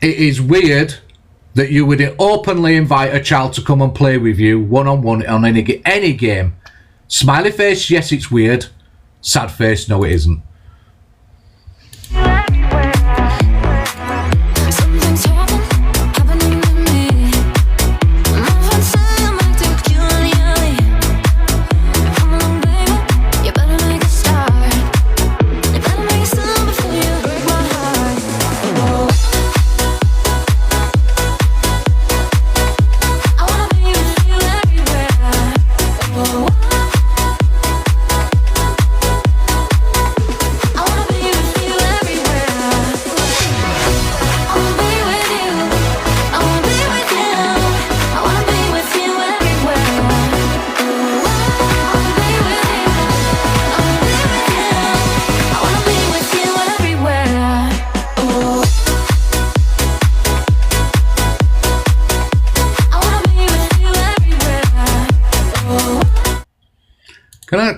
it is weird that you would openly invite a child to come and play with you one-on-one on any game. Smiley face, yes, it's weird. Sad face, no, it isn't.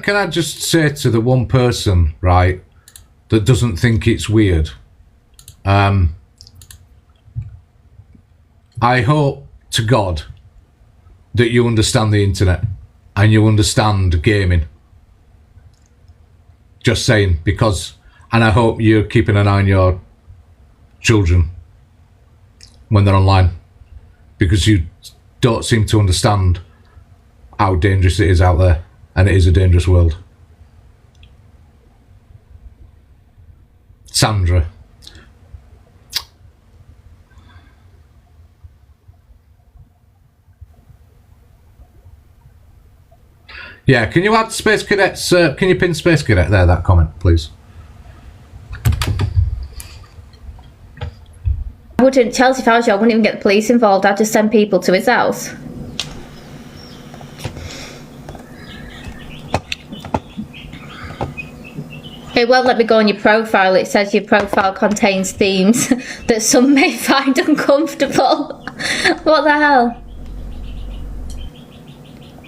Can I just say to the one person, right, that doesn't think it's weird, I hope to God that you understand the internet and you understand gaming. Just saying, because, and I hope you're keeping an eye on your children when they're online, because you don't seem to understand how dangerous it is out there. And it is a dangerous world. Sandra. Yeah, can you add Space Cadets? Can you pin Space Cadet there, that comment, please? I wouldn't, Chelsea, if I was you, I wouldn't even get the police involved. I'd just send people to his house. It won't let me go on your profile. It says your profile contains themes that some may find uncomfortable. What the hell?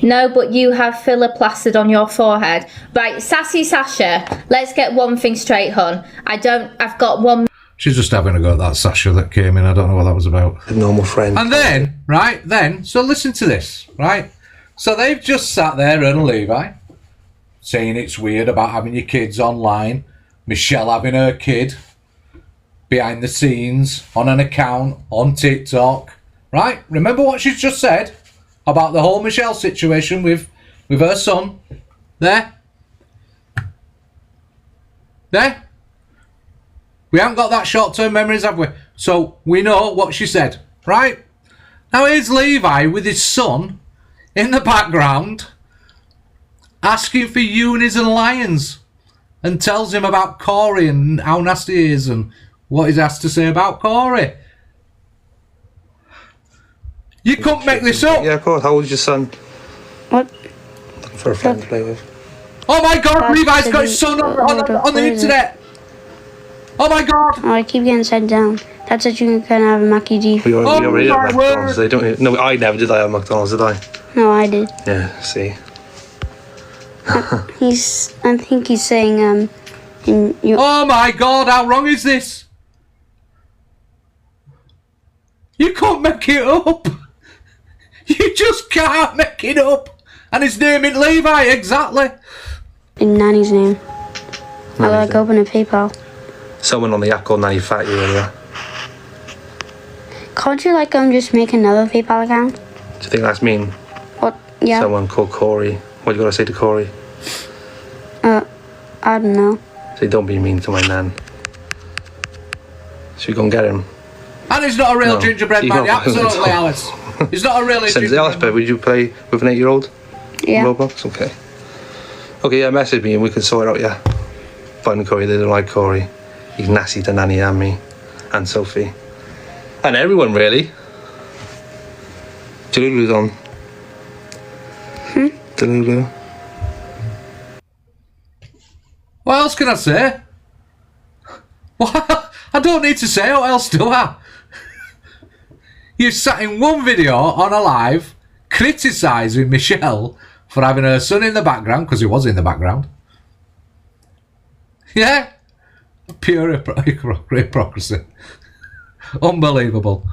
No, but you have filler plastered on your forehead. Right, Sassy Sasha, let's get one thing straight, hon. I've got one... She's just having a go at that Sasha that came in. I don't know what that was about. A normal friend. And then, so listen to this, right? So they've just sat there, Ern and Levi, saying it's weird about having your kids online. Michelle having her kid behind the scenes on an account on TikTok, right? Remember what she's just said about the whole Michelle situation with her son? There? We haven't got that short-term memories, have we? So we know what she said, right? Now here's Levi with his son in the background asking for unis and lions, and tells him about Corey and how nasty he is and what he's asked to say about Corey. You couldn't make this up. Yeah, of course. How old's your son? What? Looking for a friend to play with. Oh my God, Levi's got his son on the internet. Oh my God. Oh, I keep getting sent down. That's what you can have a Mackie D. We already had McDonald's. They don't. No, I never did. I have McDonald's, did I? No, I did. Yeah. See. I think he's saying Oh my God, how wrong is this? You can't make it up. You just can't make it up. And his name is Levi, exactly. in Nanny's name. I like open a PayPal. Someone on the app called Nanny Fat you earlier. Can't you just make another PayPal account? Do you think that's mean? What? Yeah. Someone called Corey. What do you got to say to Corey? I don't know. Say don't be mean to my nan. Should we go and get him? And he's not a real gingerbread man, absolutely, Alice. He's not a real gingerbread Alice, but would you play with an 8-year-old? Yeah. Roblox? Okay. Okay, yeah, message me and we can sort it out, yeah. Find Corey, they don't like Corey. He's nasty to Nanny and me. And Sophie. And everyone, really. Delulu's on. Delulu. What else can I say? What? I don't need to say, what else do I? You sat in one video on a live criticising Michelle for having her son in the background, because he was in the background. Yeah? Pure hypocrisy. Unbelievable.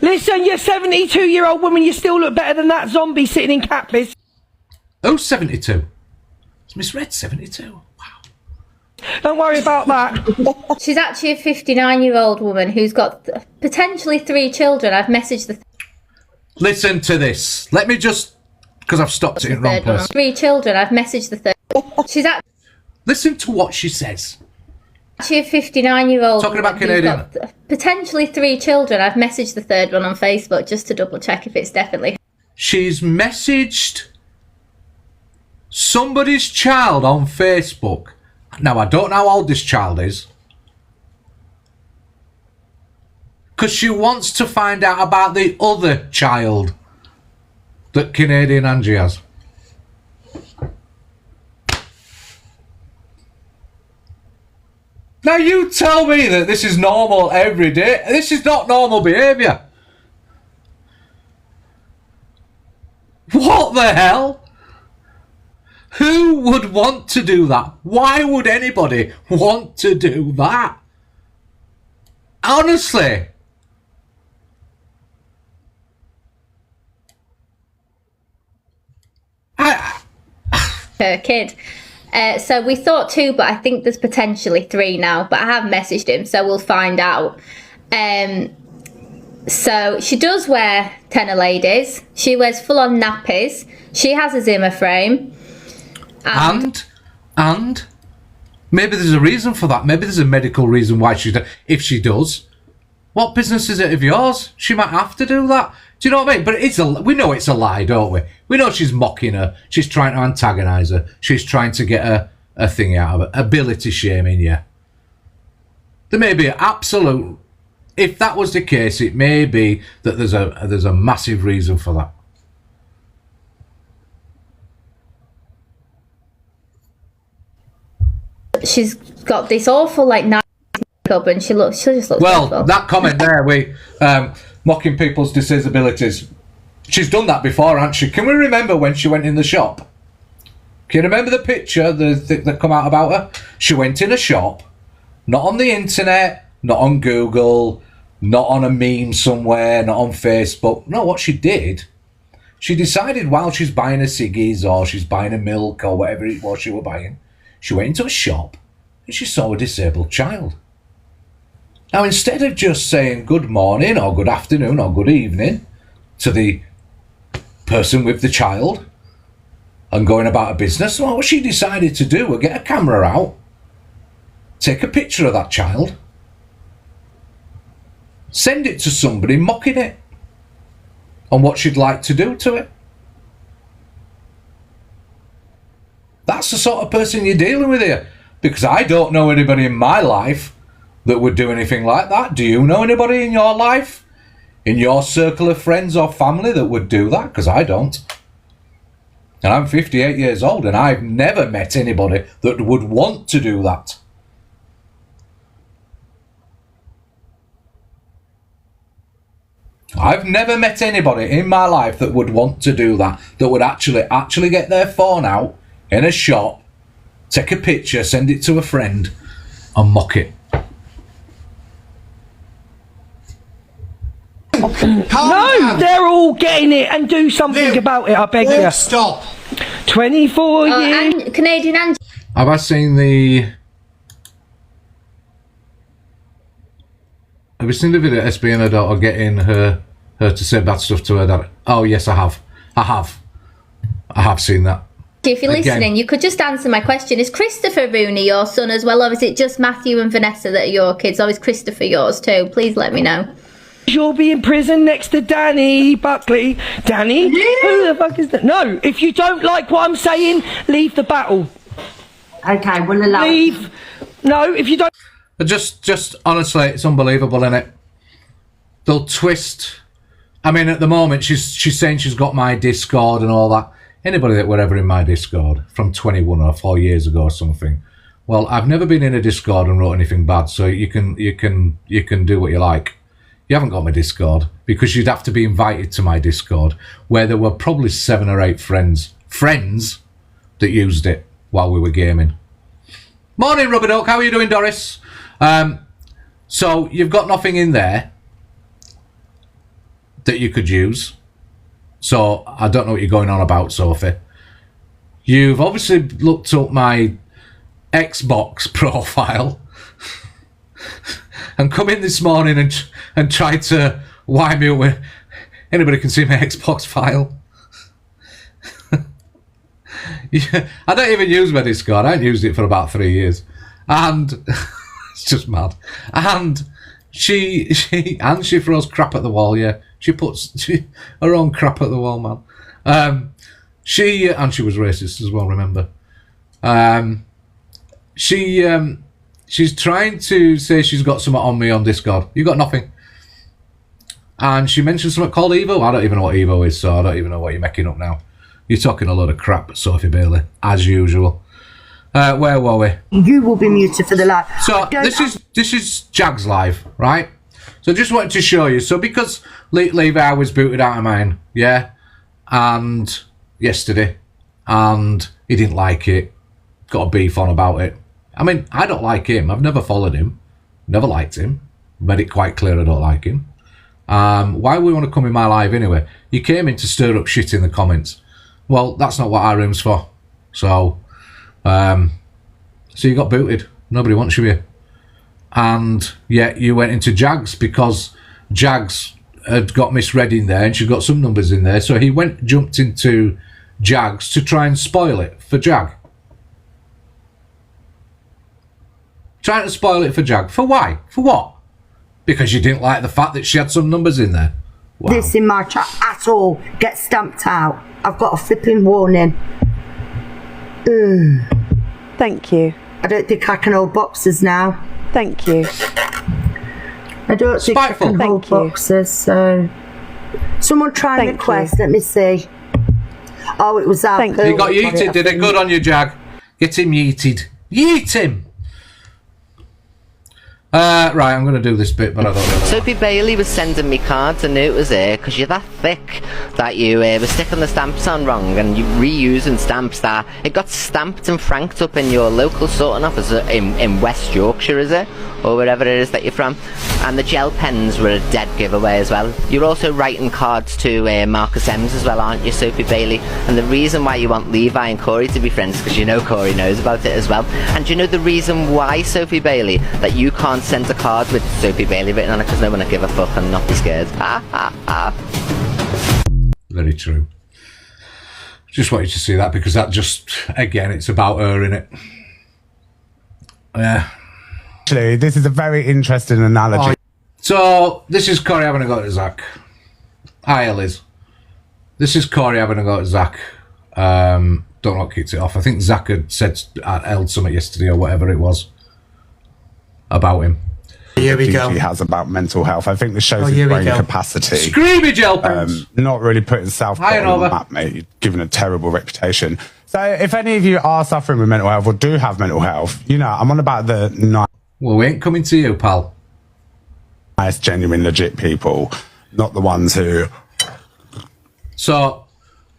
Listen, you 72-year-old woman, you still look better than that zombie sitting in cat piss. Who's 72? It's misread 72. Wow. Don't worry about that. She's actually a 59-year-old woman who's got potentially 3 children. I've messaged the Listen to this. Let me just, because I've stopped it in wrong third one. place. 3 children. I've messaged the third. She's Listen to what she says. actually a 59-year-old Talking about woman who's Canadian. got potentially 3 children. I've messaged the third one on Facebook just to double check if it's definitely. She's messaged somebody's child on Facebook. Now, I don't know how old this child is. Because she wants to find out about the other child that Canadian Angie has. Now, you tell me that this is normal every day. This is not normal behaviour. What the hell? Who would want to do that? Why would anybody want to do that? Honestly. Her kid. So we thought 2, but I think there's potentially 3 now. But I have messaged him, so we'll find out. So she does wear tenor ladies. She wears full-on nappies. She has a Zimmer frame. And maybe there's a reason for that. Maybe there's a medical reason why if she does. What business is it of yours? She might have to do that. Do you know what I mean? But we know it's a lie, don't we? We know she's mocking her. She's trying to antagonise her. She's trying to get a thing out of her. Ability shaming you. There may be an absolute... If that was the case, it may be that there's a massive reason for that. She's got this awful makeup, and she just looks Well, awful. that comment there, we mocking people's disabilities. She's done that before, hasn't she? Can we remember when she went in the shop? Can you remember the picture that come out about her? She went in a shop, not on the internet, not on Google, not on a meme somewhere, not on Facebook. No, what she did, she decided while she's buying her ciggies or she's buying a milk or whatever it was she was buying, she went into a shop and she saw a disabled child. Now, instead of just saying good morning or good afternoon or good evening to the person with the child and going about her business, what she decided to do was get a camera out, take a picture of that child, send it to somebody mocking it on what she'd like to do to it. That's the sort of person you're dealing with here. Because I don't know anybody in my life that would do anything like that. Do you know anybody in your life, in your circle of friends or family that would do that? Because I don't. And I'm 58 years old and I've never met anybody that would want to do that. I've never met anybody in my life that would want to do that, that would actually get their phone out in a shop, take a picture, send it to a friend and mock it. No, they're all getting it and do something about it, I beg you. Stop. 24 years. And Canadian Angie. Have I seen the... Have you seen the video of SB and her daughter getting her to say bad stuff to her dad? Oh, yes, I have. I have seen that. If you're Again. listening, you could just answer my question. Is Christopher Rooney your son as well, or is it just Matthew and Vanessa that are your kids, or is Christopher yours too? Please let me know. You'll be in prison next to Danny Buckley. Danny? Who the fuck is that? No, if you don't like what I'm saying, leave the battle. Okay, we'll allow Leave. No, if you don't... Just honestly, it's unbelievable, isn't it? They'll twist. I mean, at the moment, she's saying she's got my Discord and all that. Anybody that were ever in my Discord from 21 or 4 years ago or something. Well, I've never been in a Discord and wrote anything bad, so you can do what you like. You haven't got my Discord because you'd have to be invited to my Discord, where there were probably 7 or 8 friends that used it while we were gaming. Morning, Rubber Duck. How are you doing, Doris? So you've got nothing in there. that you could use. So I don't know what you're going on about, Sophie. You've obviously looked up my Xbox profile and come in this morning and tried to wind me up with, anybody can see my Xbox file. Yeah, I don't even use my Discord. I haven't used it for about 3 years. And it's just mad. And she throws crap at the wall, yeah. She puts her own crap at the wall, man. She was racist as well, remember. She's trying to say she's got something on me on Discord. You got nothing. And she mentioned something called Evo. I don't even know what Evo is, so I don't even know what you're making up now. You're talking a load of crap, Sophie Bailey, as usual. Where were we? You will be muted for the live. So this is Jag's live, right? So just wanted to show you. So because Levi was booted out of mine, yeah, and yesterday, and he didn't like it, got a beef on about it. I mean, I don't like him. I've never followed him, never liked him. Made it quite clear I don't like him. Why would we want to come in my live anyway? You came in to stir up shit in the comments. Well, that's not what our room's for. So you got booted. Nobody wants you here. And yet you went into Jags because Jags had got misread in there and she got some numbers in there. So he jumped into Jags to try and spoil it for Jag. Trying to spoil it for Jag. For why? For what? Because you didn't like the fact that she had some numbers in there. Wow. This in my chat at all. Get stamped out. I've got a flipping warning. Thank you. I don't think I can hold boxes now. Thank you. I don't think Spiteful. I can hold boxes, so... Someone try and request, let me see. Oh, it was that. He got yeeted, did it? Good on you, Jag. Get him yeeted. Yeet him! Right, I'm going to do this bit, but I don't know. Sophie Bailey was sending me cards. I knew it was her because you're that thick that you were sticking the stamps on wrong and you reusing stamps that it got stamped and franked up in your local sorting office in West Yorkshire, is it? Or wherever it is that you're from. And the gel pens were a dead giveaway as well. You're also writing cards to Marcus M's as well, aren't you, Sophie Bailey? And the reason why you want Levi and Corey to be friends because you know Corey knows about it as well. And you know the reason why, Sophie Bailey, that you can't send a card with Sophie Bailey written on it because no one will give a fuck and not be scared. Very true. Just wanted to see that because that just, again, it's about her, innit? Yeah. Actually, this is a very interesting analogy. So, this is Corey having a go at Zach. Hi, Liz. This is Corey having a go at Zach. Don't know what kicked it off. I think Zach had said at Eld Summit yesterday or whatever it was about him. Here we go. He has about mental health. I think this shows his brain capacity. Screamy gel not really putting South on the map, mate. You're given a terrible reputation. So, if any of you are suffering with mental health or do have mental health, you know, I'm on about the well, we ain't coming to you, pal. Nice, genuine, legit people, not the ones who... So,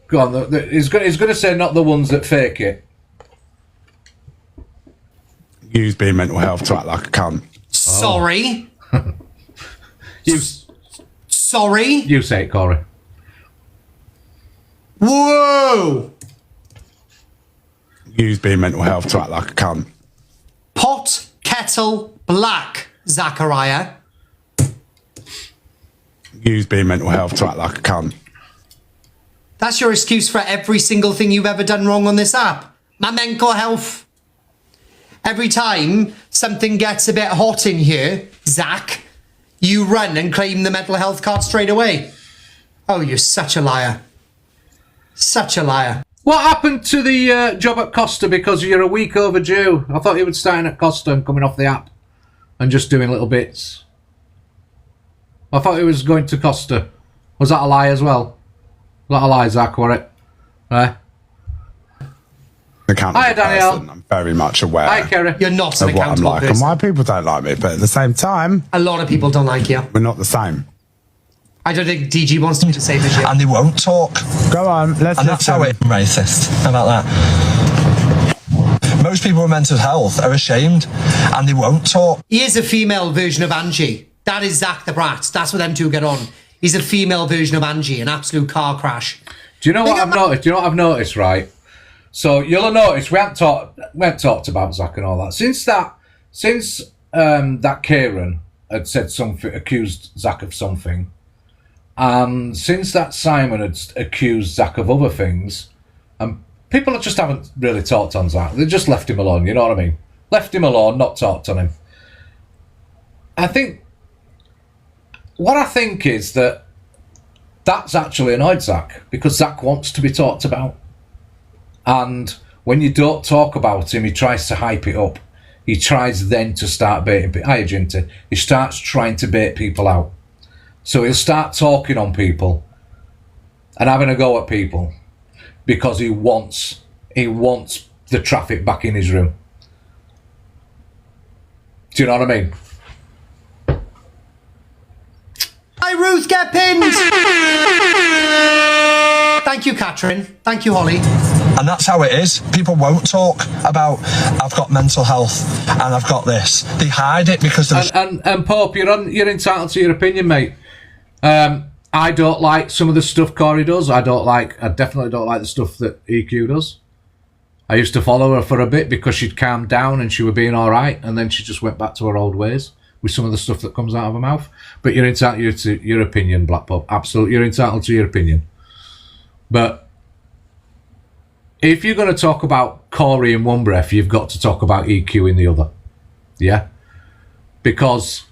go on. He's going to say not the ones that fake it. Use being mental health to act like a cunt. Sorry. Sorry. You say it, Corey. Whoa. Use being mental health to act like a cunt. Pot, kettle, black, Zachariah. Use being mental health to act like a cunt. That's your excuse for every single thing you've ever done wrong on this app. My mental health. Every time something gets a bit hot in here, Zach, you run and claim the mental health card straight away. Oh, you're such a liar. Such a liar. What happened to the job at Costa because you're a week overdue? I thought you were starting at Costa and coming off the app and just doing little bits. I thought he was going to Costa. Was that a lie as well? Was that a lie, Zach, were it? Right. Hi, Danielle. Person. I'm very much aware. Hi, Kerry. You're not an of what I'm accountable like person. and why people don't like me, but at the same time, a lot of people don't like you. We're not the same. I don't think DG wants me to say this yet. And they won't talk. Go on, let's. And that's how it's racist. How about that? Most people with mental health are ashamed, and they won't talk. He is a female version of Angie. That is Zach the Brat. That's what them two get on. He's a female version of Angie, an absolute car crash. Do you know what I've noticed? Do you know what I've noticed, right? So you'll have noticed we haven't talked about Zach and all that. Since that Kieran had said something, accused Zach of something, and since that Simon had accused Zach of other things, and people just haven't really talked on Zach. They just left him alone, you know what I mean? Left him alone, not talked on him. What I think is that's actually annoyed Zach, because Zach wants to be talked about. And when you don't talk about him, he tries to hype it up. He tries then to start baiting people. Hiya, Ginty. He starts trying to bait people out. So he'll start talking on people and having a go at people because he wants the traffic back in his room. Do you know what I mean? Hi, Ruth, get pinned! Thank you, Catherine. Thank you, Holly. And that's how it is. People won't talk about, I've got mental health and I've got this. They hide it because there's... And Pope, you're entitled to your opinion, mate. I don't like some of the stuff Corey does. I definitely don't like the stuff that EQ does. I used to follow her for a bit because she'd calmed down and she was being all right, and then she just went back to her old ways with some of the stuff that comes out of her mouth. But you're entitled to your opinion, Black Pope. Absolutely, you're entitled to your opinion. But if you're going to talk about Corey in one breath, you've got to talk about EQ in the other. Yeah? Because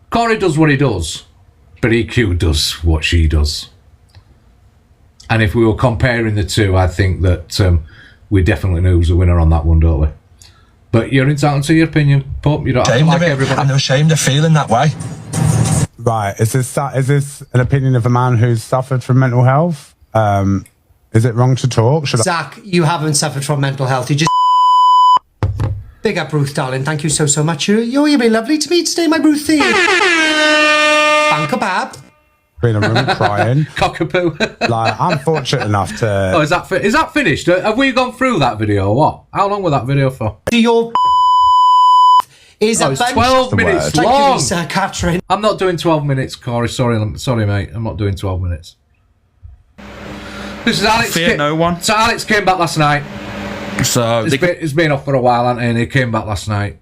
Corey does what he does, but EQ does what she does. And if we were comparing the two, I think that we definitely know who's the winner on that one, don't we? But you're entitled to your opinion, Pope. You don't have to like everybody. And they're ashamed of feeling that way. Right. Is this an opinion of a man who's suffered from mental health? Is it wrong to talk? Zach, you haven't suffered from mental health. You just... Big up, Ruth, darling. Thank you so much. You've been lovely to me today, my Ruthie. Thank you, Bab. In a room crying. Cockapoo. Like, I'm fortunate enough to... Oh, is that finished? Have we gone through that video or what? How long was that video for? Your is it's 12 minutes long. Thank you, Lisa, Catherine. I'm not doing 12 minutes, Corey. Sorry, mate. I'm not doing 12 minutes. This is Alex. Fear no one. So Alex came back last night. So it's been off for a while, hasn't he? And he came back last night.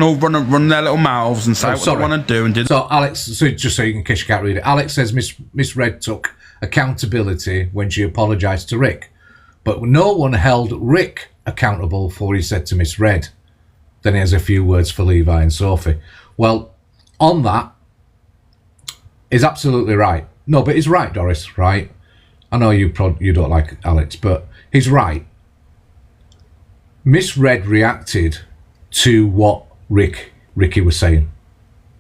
All run their little mouths and say what they want to do and did. So Alex, just so you can kiss your cat, read it. Alex says Miss Red took accountability when she apologised to Rick, but no one held Rick accountable for what he said to Miss Red. Then he has a few words for Levi and Sophie. Well, on that, he's absolutely right. No, but he's right, Doris. Right? I know you don't like Alex, but he's right. Miss Red reacted to what Ricky was saying.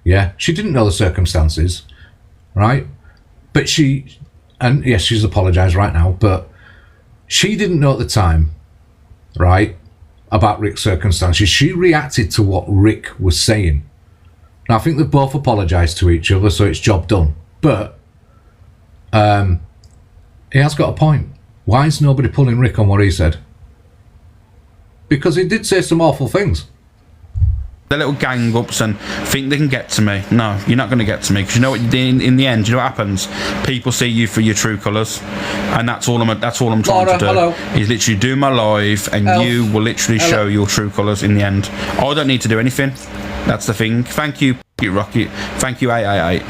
Yeah, she didn't know the circumstances, right? But she's apologised right now, but she didn't know at the time, right, about Rick's circumstances. She reacted to what Rick was saying. Now, I think they've both apologised to each other, so it's job done. But he has got a point. Why is nobody pulling Rick on what he said? Because he did say some awful things. The little gang ups and think they can get to me. No, you're not going to get to me, because you know what? In the end, you know what happens? People see you for your true colours, and that's all I'm trying to do. Hello. Is literally do my live, and you will literally show your true colours in the end. I don't need to do anything. That's the thing. Thank you, Rocket. Thank you, 888.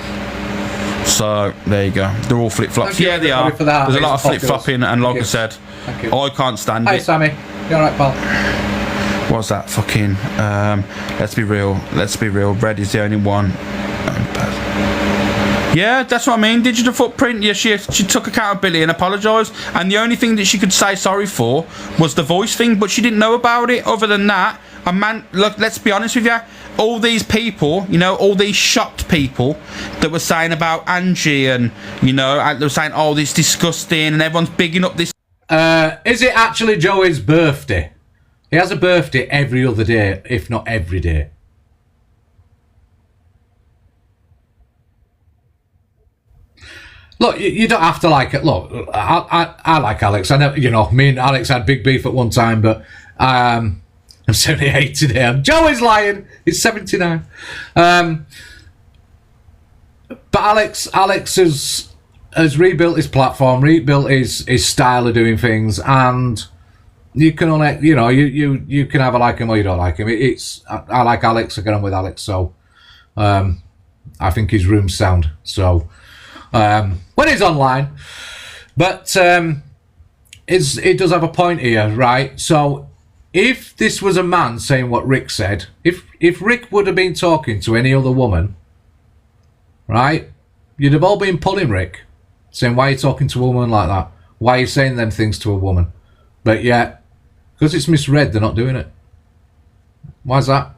So there you go. They're all flip flops. Yeah, they are. There's a lot of flip flopping, and like I said, I can't stand it. Hi, Sammy. You alright, pal? What's that fucking let's be real, Red is the only one. Yeah, that's what I mean. Digital footprint. Yeah, she took accountability and apologised, and the only thing that she could say sorry for was the voice thing, but she didn't know about it. Other than that, look, let's be honest with you, all these people, you know, all these shocked people that were saying about Angie, and you know, they were saying, oh, this is disgusting, and everyone's bigging up this. Is it actually Joey's birthday? He has a birthday every other day, if not every day. Look, you don't have to like it. Look, I like Alex. I know, you know, me and Alex had big beef at one time, but I'm 78 today. Joey's lying. He's 79. But Alex has rebuilt his platform, rebuilt his style of doing things, and you can only, you can either like him or you don't like him. I like Alex. I get on with Alex, so I think his room's sound. So when he's online, but it does have a point here, right? So if this was a man saying what Rick said, if Rick would have been talking to any other woman, right, you'd have all been pulling Rick, saying, why are you talking to a woman like that? Why are you saying them things to a woman? But yet, because it's misread, they're not doing it. Why's that?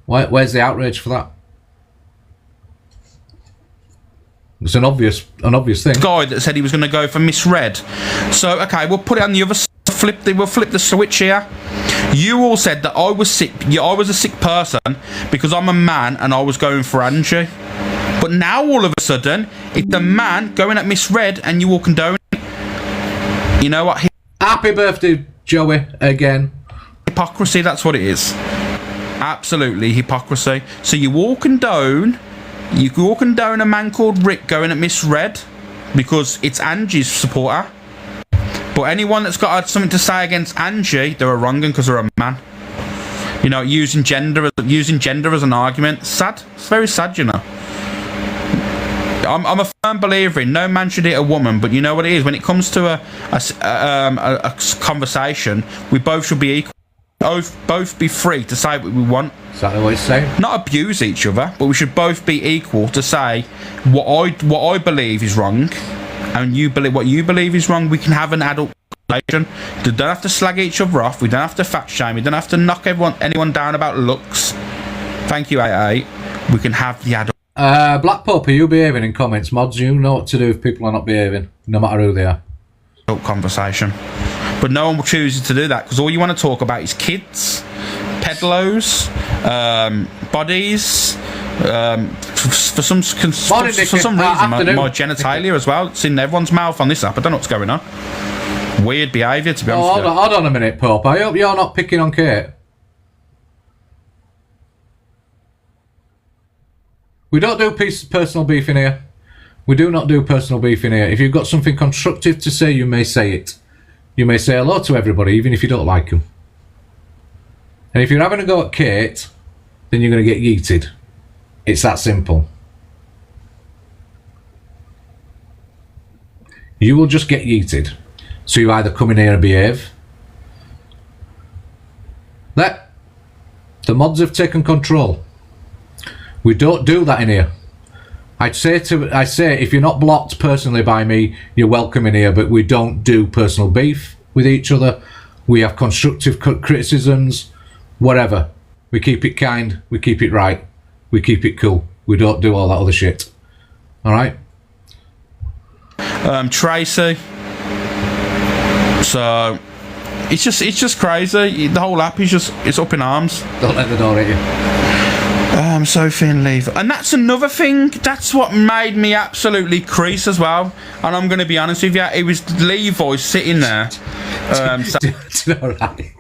Where's the outrage for that? It's an obvious thing. Guy that said he was going to go for misread. So, okay, we'll put it on the other side. We'll flip the switch here. You all said that I was sick. Yeah, I was a sick person because I'm a man and I was going for Angie. But now all of a sudden, it's a man going at misread and you all condone it. You know what? Happy birthday, Joey, again. Hypocrisy, that's what it is. Absolutely hypocrisy. So you all condone a man called Rick going at misread because it's Angie's supporter. But anyone that's got something to say against Angie, they're a wrong because they're a man. You know, using gender as an argument. Sad. It's very sad, you know. I'm a firm believer in no man should hit a woman, but you know what it is? When it comes to a conversation, we both should be equal. Both be free to say what we want. Is that what it's saying? Not abuse each other, but we should both be equal to say what I believe is wrong, and you believe what you believe is wrong. We can have an adult conversation. We don't have to slag each other off. We don't have to fat shame. We don't have to knock anyone down about looks. Thank you, AA. We can have the adult. Black Pope, are you behaving in comments? Mods, you know what to do if people are not behaving, no matter who they are. Conversation. But no one chooses to do that because all you want to talk about is kids, peddlers, bodies, for some reason my genitalia as well. It's in everyone's mouth on this app. I don't know what's going on. Weird behaviour, to be honest with you. Hold on a minute, Pope. I hope you're not picking on Kate. We don't do personal beef in here. We do not do personal beef in here. If you've got something constructive to say, you may say it. You may say hello to everybody, even if you don't like them. And if you're having a go at Kate, then you're going to get yeeted. It's that simple. You will just get yeeted. So you either come in here and behave. The mods have taken control. We don't do that in here. I say if you're not blocked personally by me, you're welcome in here, but we don't do personal beef with each other. We have constructive criticisms, whatever. We keep it kind, we keep it right, we keep it cool. We don't do all that other shit. All right? Tracy. So it's just crazy. The whole app is it's up in arms. Don't let the door hit you. Sophie and Leave. And that's another thing. That's what made me absolutely crease as well. And I'm going to be honest with you, it was Levi sitting there. Do you know, right?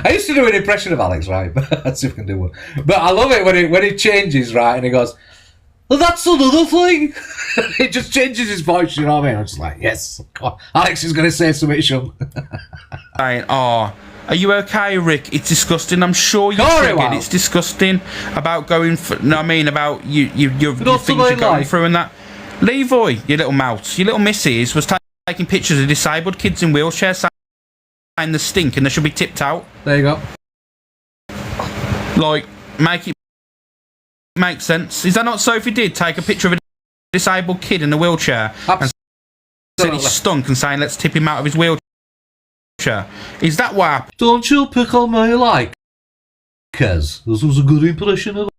I used to do an impression of Alex, right? Let's see if I can do one. But I love it when he changes, right? And he goes, well, that's another thing. He just changes his voice, you know what I mean? I'm just like, yes, God. Alex is going to say something, Sean. Are you okay, Rick? It's disgusting. I'm sure you're triggered. It's disgusting about going for. No, I mean about your things you're going through and that. Levi, your little mouse, your little missus was taking pictures of disabled kids in wheelchairs, saying they stink and they should be tipped out. There you go. Like, make sense. Is that not Sophie did? Take a picture of a disabled kid in a wheelchair and said he stunk and saying let's tip him out of his wheelchair. Is that what happened? Don't you pick on me like Kez. This was a good impression of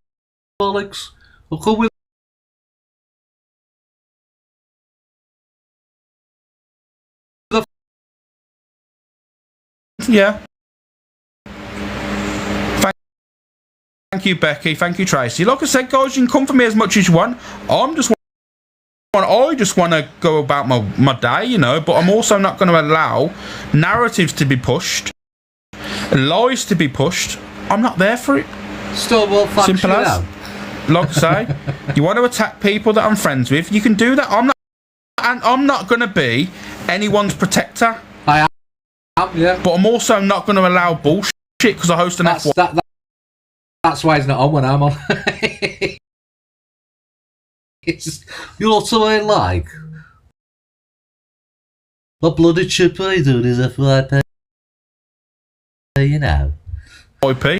Alex. I'll come with yeah. Thank you, Becky. Thank you, Tracy. Like I said, guys, you can come for me as much as you want. I just want to go about my day, you know, but I'm also not going to allow narratives to be pushed, lies to be pushed. I'm not there for it. Still won't fuck simple as. Like I say, You want to attack people that I'm friends with? You can do that. I'm not going to be anyone's protector. I am, yeah. But I'm also not going to allow bullshit because I host an FYP. That's why he's not on when I'm on. You know what I like? The bloody Chippy doing his FYP. You know. FYP.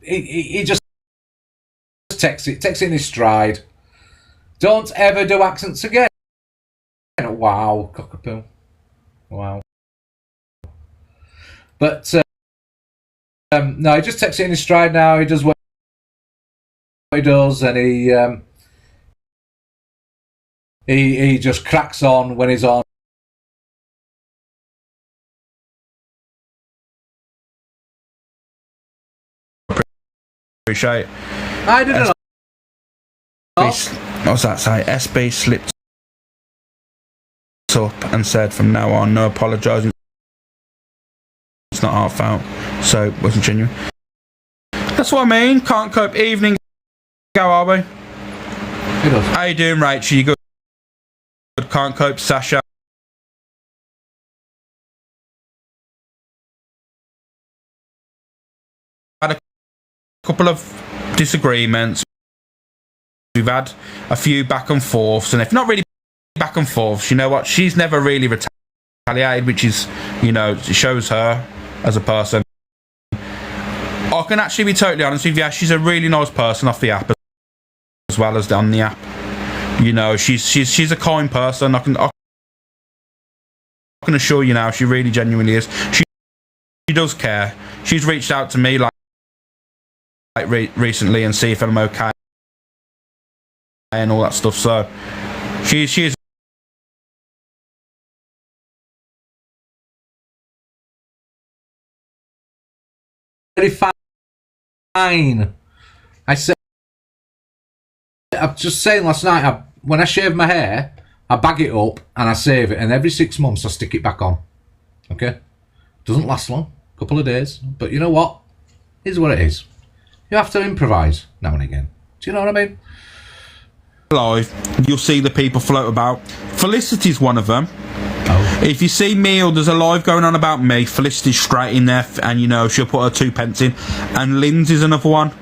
He just takes it in his stride. Don't ever do accents again. Wow, cockapoo. Wow. But no, he just takes it in his stride now. He does what he does, and he just cracks on when he's on. Appreciate. I didn't know. What's that say? SB slipped up and said from now on, no apologising. It's not heartfelt, so it wasn't genuine. That's what I mean. Can't cope. Evening. How are we? How you doing, Rachel? You good? Can't cope, Sasha. Had a couple of disagreements. We've had a few back and forths, and if not really back and forths, you know what? She's never really retaliated, which is, you know, it shows her as a person. I can actually be totally honest with you. She's a really nice person off the app as well as on the app. You know, she's a kind person. I can assure you now, she really genuinely is. She does care. She's reached out to me like recently and see if I'm okay and all that stuff. So she's very fine. I'm just saying last night, when I shave my hair, I bag it up and I save it, and every 6 months I stick it back on. Okay? Doesn't last long, a couple of days, but you know what? Here's what it is. You have to improvise now and again. Do you know what I mean? Live, you'll see the people float about. Felicity's one of them. Oh. If you see me or there's a live going on about me, Felicity's straight in there, and you know she'll put her 2 pence in. And Lindsay's another one.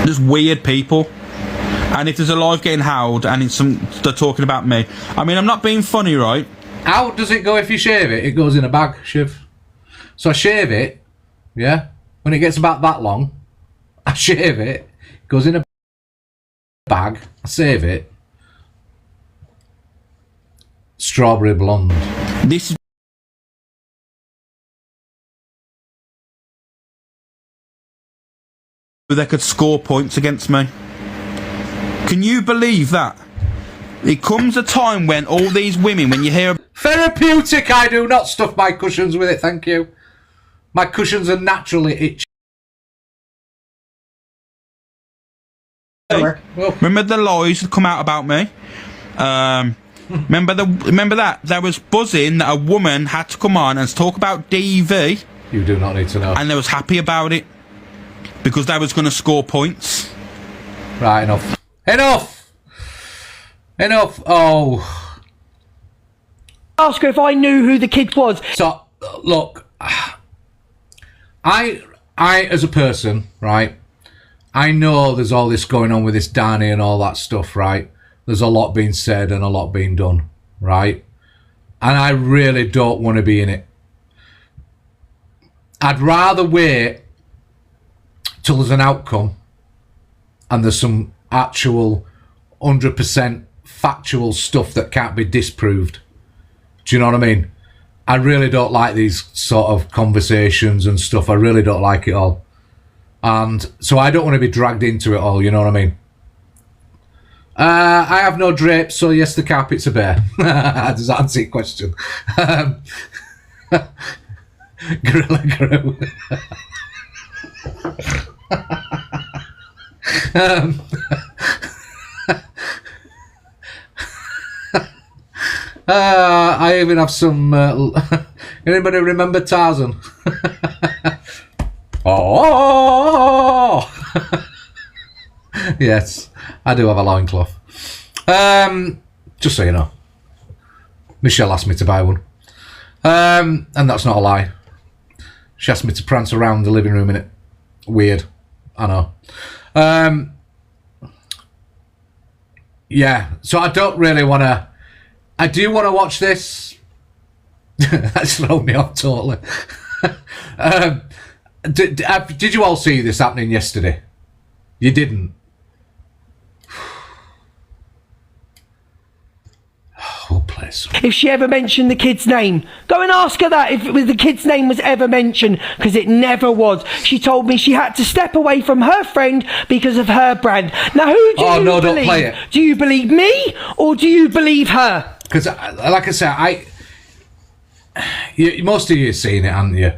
There's weird people. And if there's a live getting howled and they're talking about me, I mean, I'm not being funny, right? How does it go if you shave it? It goes in a bag, Shiv. So I shave it, yeah? When it gets about that long, I shave it, it goes in a bag, I save it. Strawberry blonde. This is they could score points against me. Can you believe that? It comes a time when all these women, when you hear... Therapeutic, I do not stuff my cushions with it, thank you. My cushions are naturally itchy. Remember the lies that come out about me? Remember that? There was buzzing that a woman had to come on and talk about DV. You do not need to know. And they was happy about it. Because they was going to score points. Right, enough. Enough. Oh. Ask her if I knew who the kid was. So, look. I as a person, right, I know there's all this going on with this Danny and all that stuff, right? There's a lot being said and a lot being done, right? And I really don't want to be in it. I'd rather wait till there's an outcome and there's some actual 100% factual stuff that can't be disproved. Do you know what I mean? I really don't like these sort of conversations and stuff. I really don't like it all. And so I don't want to be dragged into it all, you know what I mean? I have no drapes, so yes, the carpet's a bear. Does that answer your question? Gorilla Grew. I even have some. Anybody remember Tarzan? Oh! Yes, I do have a loincloth. Just so you know. Michelle asked me to buy one. And that's not a lie. She asked me to prance around the living room in it. Weird. I know. Yeah, so I don't really want to... I do want to watch this. That's thrown me off totally. Did you all see this happening yesterday? You didn't? Oh, please. If she ever mentioned the kid's name, go and ask her that if the kid's name was ever mentioned, because it never was. She told me she had to step away from her friend because of her brand. Now, who do you believe? Don't play it. Do you believe me or do you believe her? Because, like I said, most of you have seen it, haven't you?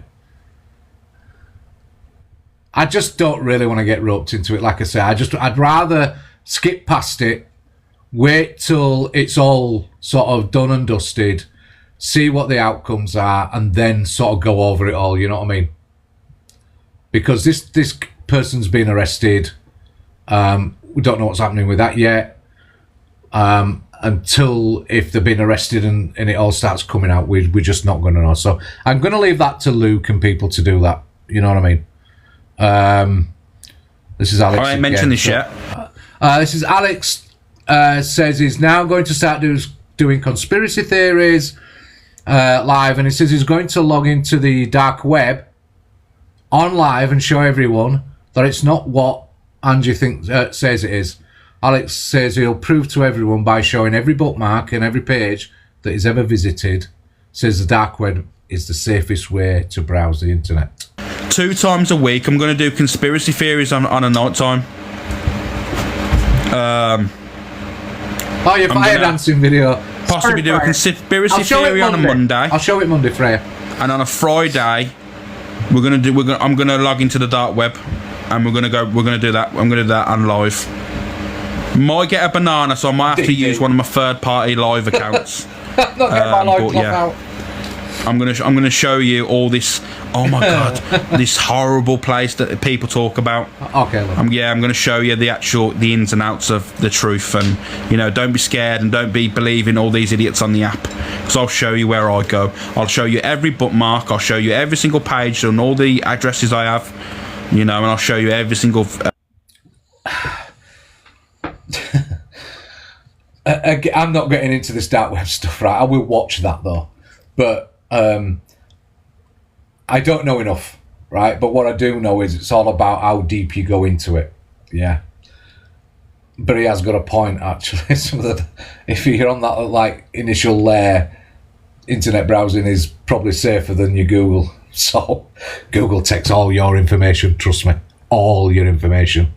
I just don't really want to get roped into it. Like I say, I'd rather skip past it, wait till it's all sort of done and dusted, see what the outcomes are, and then sort of go over it all. You know what I mean? Because this person's been arrested. We don't know what's happening with that yet. Until if they've been arrested and it all starts coming out, we're just not going to know. So I'm going to leave that to Luke and people to do that. You know what I mean? This is Alex. I ain't mentioned this yet. This is Alex. Says he's now going to start doing conspiracy theories live, and he says he's going to log into the dark web on live and show everyone that it's not what Angie says it is. Alex says he'll prove to everyone by showing every bookmark and every page that he's ever visited. Says the dark web is the safest way to browse the internet. 2 times a week, I'm going to do conspiracy theories on a night time. Oh, your fire dancing video. Possibly do a conspiracy theory on a Monday. I'll show it Monday, Freya. And on a Friday, I'm gonna log into the dark web, and we're gonna do that. I'm gonna do that on live. Might get a banana, so I might have to use one of my third-party live accounts. Not getting my live cloth out. I'm gonna show you all this. Oh my god, this horrible place that people talk about. Okay. I'm gonna show you the ins and outs of the truth, and don't be scared and don't be believing all these idiots on the app. Because I'll show you where I go. I'll show you every bookmark. I'll show you every single page and all the addresses I have. And I'll show you every single. I'm not getting into this dark web stuff, right? I will watch that though, but. I don't know enough, right? But what I do know is it's all about how deep you go into it. Yeah. But he has got a point, actually. If you're on that initial layer, internet browsing is probably safer than your Google. So Google takes all your information, trust me. All your information.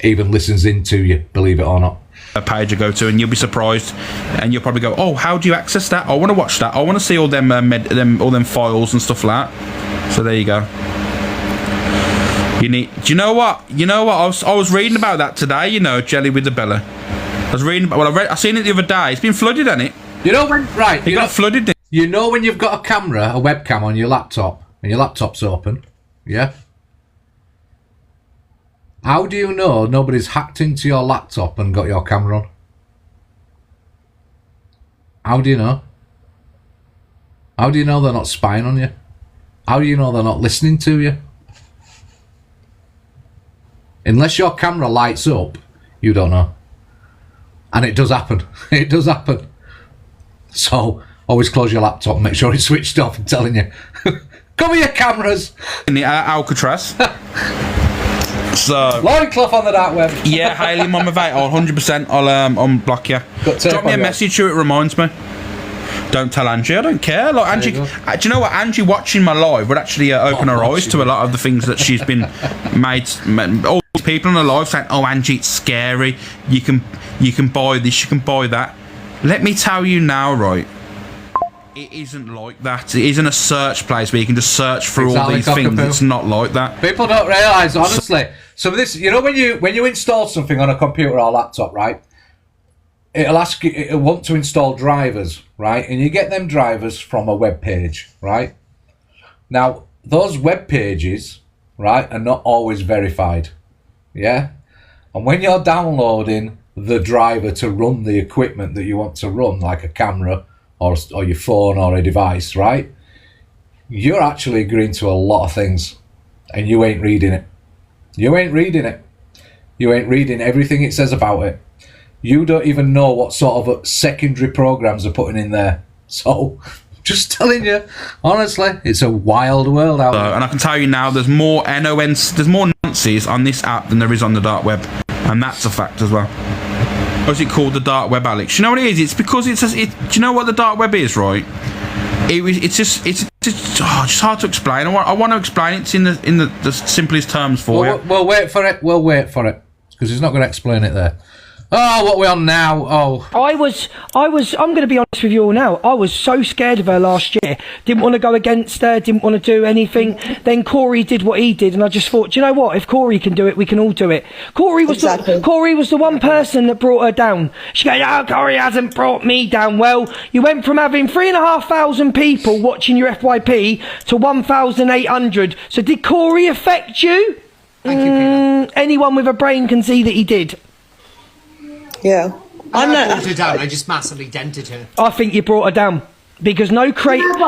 Even listens into you, believe it or not. A page I go to, and you'll be surprised, and you'll probably go, "Oh, how do you access that? I want to watch that. I want to see all them all them files and stuff like that." So there you go. Do you know what? I was reading about that today. Jelly with the Bella. I was reading. I seen it the other day. It's been flooded, hasn't it? You know when? Right. It got flooded. You know when you've got a camera, a webcam on your laptop, and your laptop's open. Yeah. How do you know nobody's hacked into your laptop and got your camera on? How do you know? How do you know they're not spying on you? How do you know they're not listening to you? Unless your camera lights up, you don't know. And it does happen. It does happen. So, always close your laptop and make sure it's switched off. I'm telling you. Cover your cameras. In the Alcatraz. So loincloth on the dark web. Yeah, Hayley, mama, mate. 100%. I'll unblock you. Drop me a message so it reminds me. Don't tell Angie. I don't care. Like Angie, do you know what? Angie watching my live would actually open her eyes to a lot of the things that she's been made. All these people on her live saying, "Oh, Angie, it's scary. You can buy this. You can buy that." Let me tell you now, right? It isn't like that. It isn't a search place where you can just search for all these things. It's not like that. People don't realise, honestly. So this, when you install something on a computer or laptop, right? it'll ask you, it'll want to install drivers, right? And you get them drivers from a web page, right? Now, those web pages, right, are not always verified, yeah? And when you're downloading the driver to run the equipment that you want to run, like a camera or your phone or a device, right? You're actually agreeing to a lot of things, and you ain't reading it. You ain't reading it. You ain't reading everything it says about it. You don't even know what sort of secondary programs are putting in there. So, just telling you, honestly, it's a wild world out there. And I can tell you now, there's more there's more Nazis on this app than there is on the dark web, and that's a fact as well. What's it called, the dark web, Alex? You know what it is? It's because do you know what the dark web is, right? It's just hard to explain. I want to explain it in the simplest terms for you. We'll wait for it. We'll wait for it, because he's not going to explain it there. Oh, what are we on now? Oh, I'm going to be honest with you all now. I was so scared of her last year. Didn't want to go against her. Didn't want to do anything. Then Corey did what he did, and I just thought, do you know what? If Corey can do it, we can all do it. Corey was the one person that brought her down. She goes, "Oh, Corey hasn't brought me down." Well, you went from having 3,500 people watching your FYP to 1,800. So did Corey affect you? Thank you, anyone with a brain can see that he did. Yeah. I brought her down. I just massively dented her. I think you brought her down because no crate. You know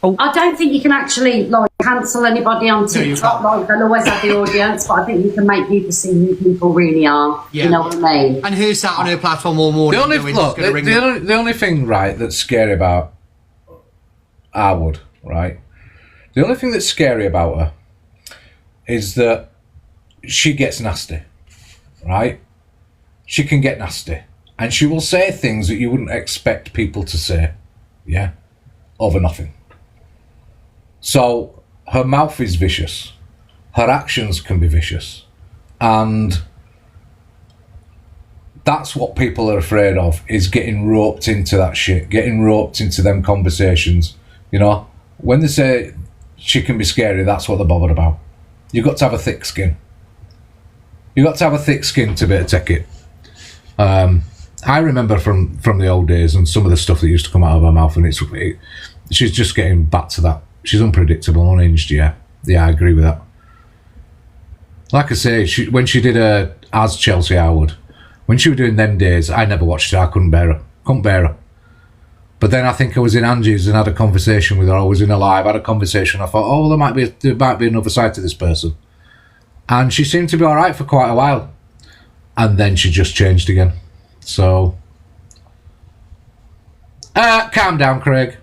what? I don't think you can actually cancel anybody on TikTok. They'll always have the audience, but I think you can make people see who people really are. Yeah. You know what I mean? And who sat on her platform all morning? The only thing, right, that's scary about Arwood, right? The only thing that's scary about her is that she gets nasty, right? She can get nasty, and she will say things that you wouldn't expect people to say, yeah, over nothing. So her mouth is vicious, her actions can be vicious, and that's what people are afraid of, is getting roped into that shit, getting roped into them conversations. You know, when they say she can be scary, that's what they're bothered about. You've got to have a thick skin. You've got to have a thick skin to be able to take it. I remember from the old days and some of the stuff that used to come out of her mouth, and she's just getting back to that. She's unpredictable, unhinged, yeah. Yeah, I agree with that. Like I say, when she did her as Chelsea Howard, when she was doing them days, I never watched her. I couldn't bear her. But then I think I was in Angie's and had a conversation with her. I was in a live, had a conversation. I thought, oh, there might be another side to this person. And she seemed to be all right for quite a while. And then she just changed again. So, calm down, Craig.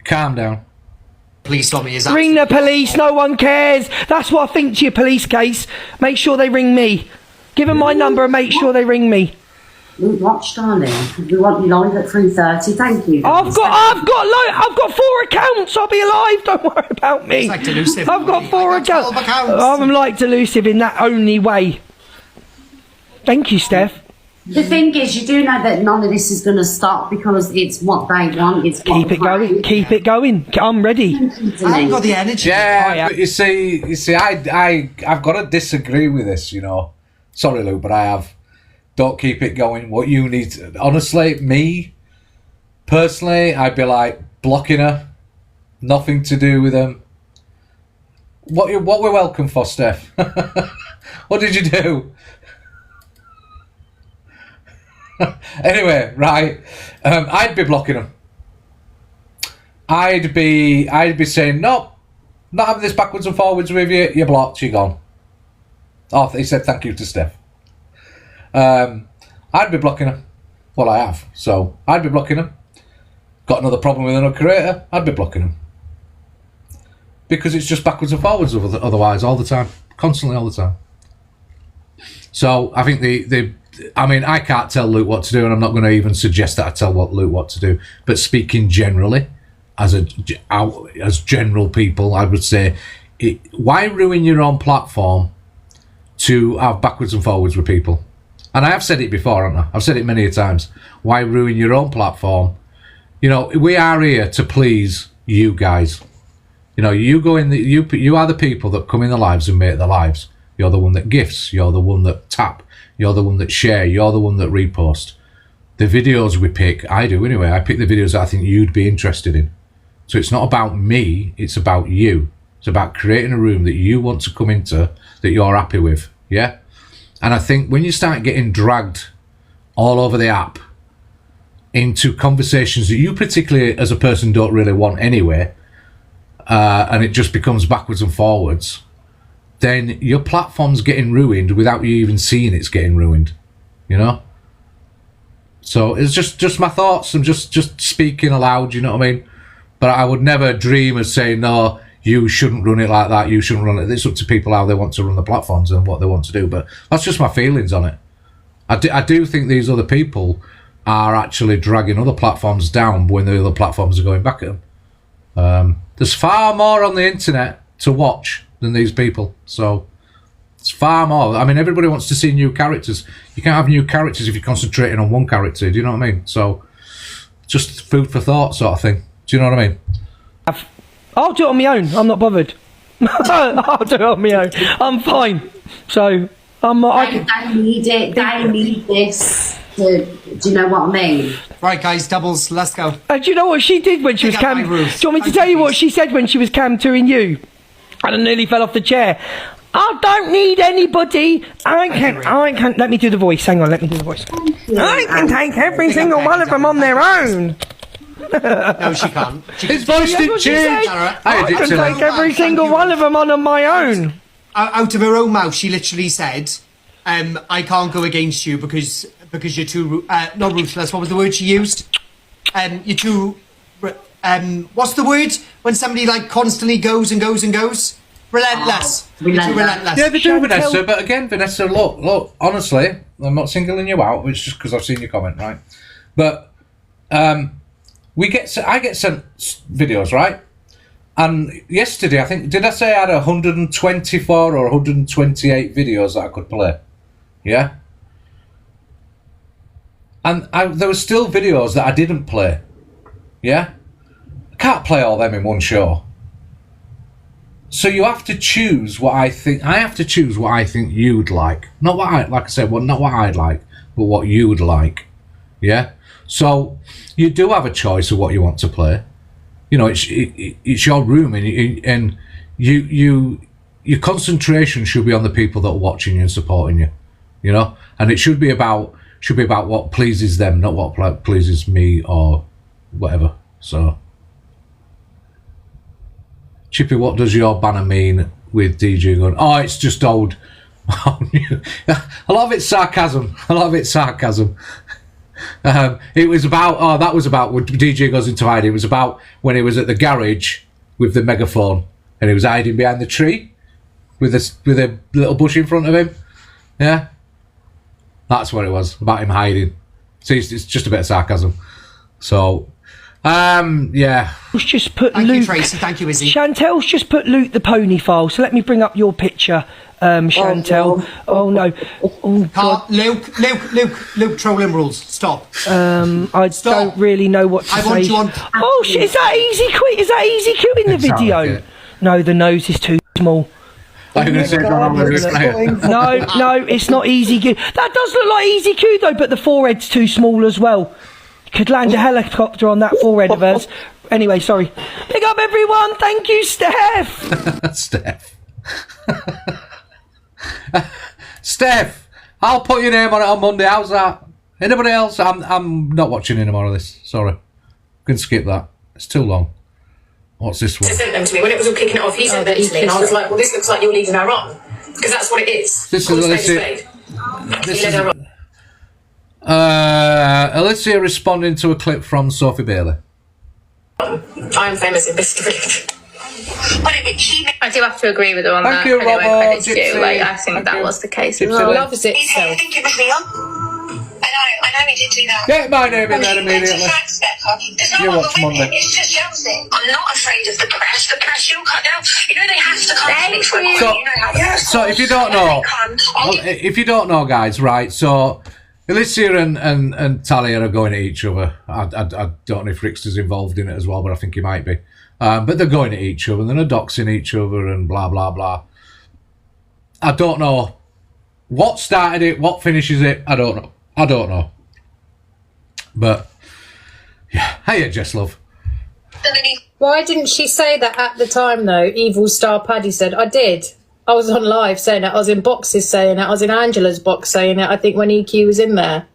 Calm down. Police on me is ring the police. No one cares. That's what I think to your police case. Make sure they ring me. Give them my number and make sure they ring me. Watch, darling. We want you live at 3:30. Thank you. I've got 4 accounts. I'll be alive. Don't worry about me. It's like delusive. I've got 4 accounts. I'm like delusive in that only way. Thank you, Steph. The thing is, you do know that none of this is going to stop because it's what they want. It's keep it going. Keep it going. I'm ready. I haven't got the energy. Yeah, but you see, I've got to disagree with this. You know, sorry, Luke, but I have. Don't keep it going. What you need, honestly, me personally, I'd be like blocking her. Nothing to do with them. What we're welcome for, Steph? What did you do? Anyway, right. I'd be blocking them. I'd be saying, nope, not having this backwards and forwards with you. You're blocked. You're gone. Oh, he said thank you to Steph. I'd be blocking her. Well, I have. So I'd be blocking them. Got another problem with another creator, I'd be blocking them. Because it's just backwards and forwards otherwise, all the time. Constantly, all the time. So I think I mean, I can't tell Luke what to do, and I'm not going to even suggest that I tell Luke what to do. But speaking generally, as general people, I would say, why ruin your own platform to have backwards and forwards with people? And I have said it before, haven't I? I've said it many times. Why ruin your own platform? You know, we are here to please you guys. You know, you go in. You are the people that come in the lives and make the lives. You're the one that gifts. You're the one that tap. You're the one that share. You're the one that repost. The videos we pick, I do anyway, I pick the videos that I think you'd be interested in. So it's not about me, it's about you. It's about creating a room that you want to come into, that you're happy with, yeah? And I think when you start getting dragged all over the app into conversations that you particularly as a person don't really want anyway, and it just becomes backwards and forwards, then your platform's getting ruined without you even seeing it's getting ruined, you know? So it's just my thoughts. I'm just speaking aloud, you know what I mean? But I would never dream of saying, no, you shouldn't run it like that, you shouldn't run it. It's up to people how they want to run the platforms and what they want to do. But that's just my feelings on it. I do think these other people are actually dragging other platforms down when the other platforms are going back at them. There's far more on the internet to watch than these people. So it's far more. I mean, everybody wants to see new characters. You can't have new characters if you're concentrating on one character. Do you know what I mean? So just food for thought sort of thing. Do you know what I mean? I'll do it on my own. I'm not bothered. I'll do it on my own. I'm fine. So I'm not. They need it. They need this. Do you know what I mean? Right, guys, doubles. Let's go. Do you know what she did when she was cam? Do you want me to tell you what she said when she was cam touring you? And I nearly fell off the chair. I don't need anybody. I can. Let me do the voice. Hang on. Let me do the voice. I can take every single one of them on their own. No, she can't. His voice didn't change. I can take every single one of them on my own. Out of her own mouth, she literally said, "I can't go against you because you're too not ruthless." What was the word she used? You're too. What's the word when somebody like constantly goes and goes and goes? Relentless. You're too relentless. Yeah, they do, Vanessa. But again, Vanessa, look. Honestly, I'm not singling you out. It's just because I've seen your comment, right? But I get sent videos, right? And yesterday, I think, did I say I had 124 or 128 videos that I could play? Yeah. And there were still videos that I didn't play. Yeah. I can't play all them in one show. So you have to choose what I think. I have to choose what I think you'd like, not what like I said, well, not what I'd like, but what you would like. Yeah. So you do have a choice of what you want to play. You know, it's your room, and your concentration should be on the people that are watching you and supporting you. You know, and it should be about what pleases them, not what pleases me or whatever. So, Chippy, what does your banner mean with DJ going? Oh, it's just old. A lot of it's sarcasm. It was about, that was about when DJ goes into hiding. It was about when he was at the garage with the megaphone and he was hiding behind the tree with a little bush in front of him. Yeah, that's what it was, about him hiding. See, it's just a bit of sarcasm. So, yeah. Just put Thank Luke. you, Tracy. Thank you, Izzy. Chantel's just put Luke the pony file. So let me bring up your picture, Chantel. Oh no. Oh, God. Luke, trolling rules. Stop. I don't really know what to say. Want you on. Oh shit! Is that easy Q? Is that easy Q in the video? Like no, the nose is too small. No, it's not easy Q. That does look like easy Q though, but the forehead's too small as well. Could land a helicopter on that forehead of hers. Anyway, sorry. Big up everyone. Thank you, Steph. Steph, I'll put your name on it on Monday. How's that? Anybody else? I'm not watching any more of this. Sorry. You can skip that. It's too long. What's this one? He sent them to me when it was all kicking it off. He sent them to me, and I was like, "Well, this looks like you're leading her on, because that's what it is." This is Alicia responding to a clip from Sophie Bailey. I'm famous in this street. I do have to agree with her on Thank that. you, anyway, Robbo, credits due. Gypsy. Like, I think that was the case as Gypsy well. Lynn. Loves it. I think it was Leon. I know he did do that. Get my name in there immediately. There's no You other watch women. Monday. It's just jealousy. I'm not afraid of the press. The press, you'll cut down. You know they have to come to me for a while. You know how So if you don't know, if you don't know, guys, right? So Alicia and Talia are going at each other. I don't know if Rickster's involved in it as well, but I think he might be. But they're going at each other and they're doxing each other and blah blah blah. I don't know What started it? What finishes it? I don't know. But yeah, hiya, Jess Love. Why didn't she say that at the time, though? Evil Star Paddy said, I did. I was on live saying it. I was in boxes saying it. I was in Angela's box saying it. I think when EQ was in there.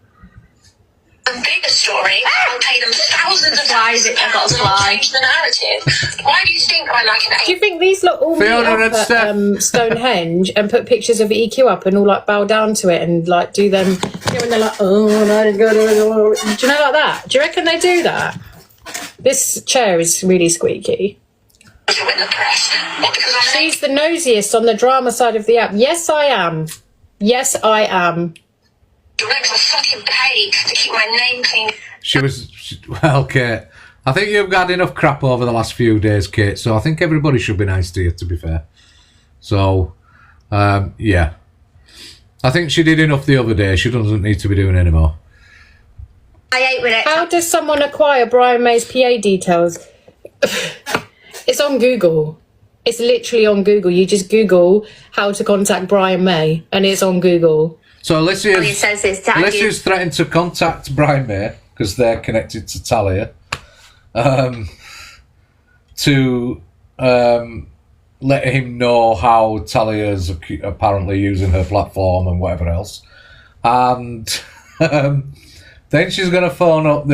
The bigger story, I'll pay them thousands of pounds and I'll change the narrative. Why do you think I like an Do you think these lot all meet up at Stonehenge and put pictures of EQ up and all like bow down to it and like do them, you know, when they're like, oh, that is good. Do you know, like that? Do you reckon they do that? This chair is really squeaky. She's the nosiest on the drama side of the app. Yes, I am. Yes, I am. Director fucking paid to keep my name clean. Well, Kate, I think you've had enough crap over the last few days, Kate, so I think everybody should be nice to you, to be fair. So, yeah. I think she did enough the other day. She doesn't need to be doing any more. I ate with it. How does someone acquire Brian May's PA details? It's on Google. It's literally on Google. You just Google how to contact Brian May, and it's on Google. So Alicia's threatened to contact Brian May, because they're connected to Talia, to let him know how Talia's apparently using her platform and whatever else. And then she's going to phone up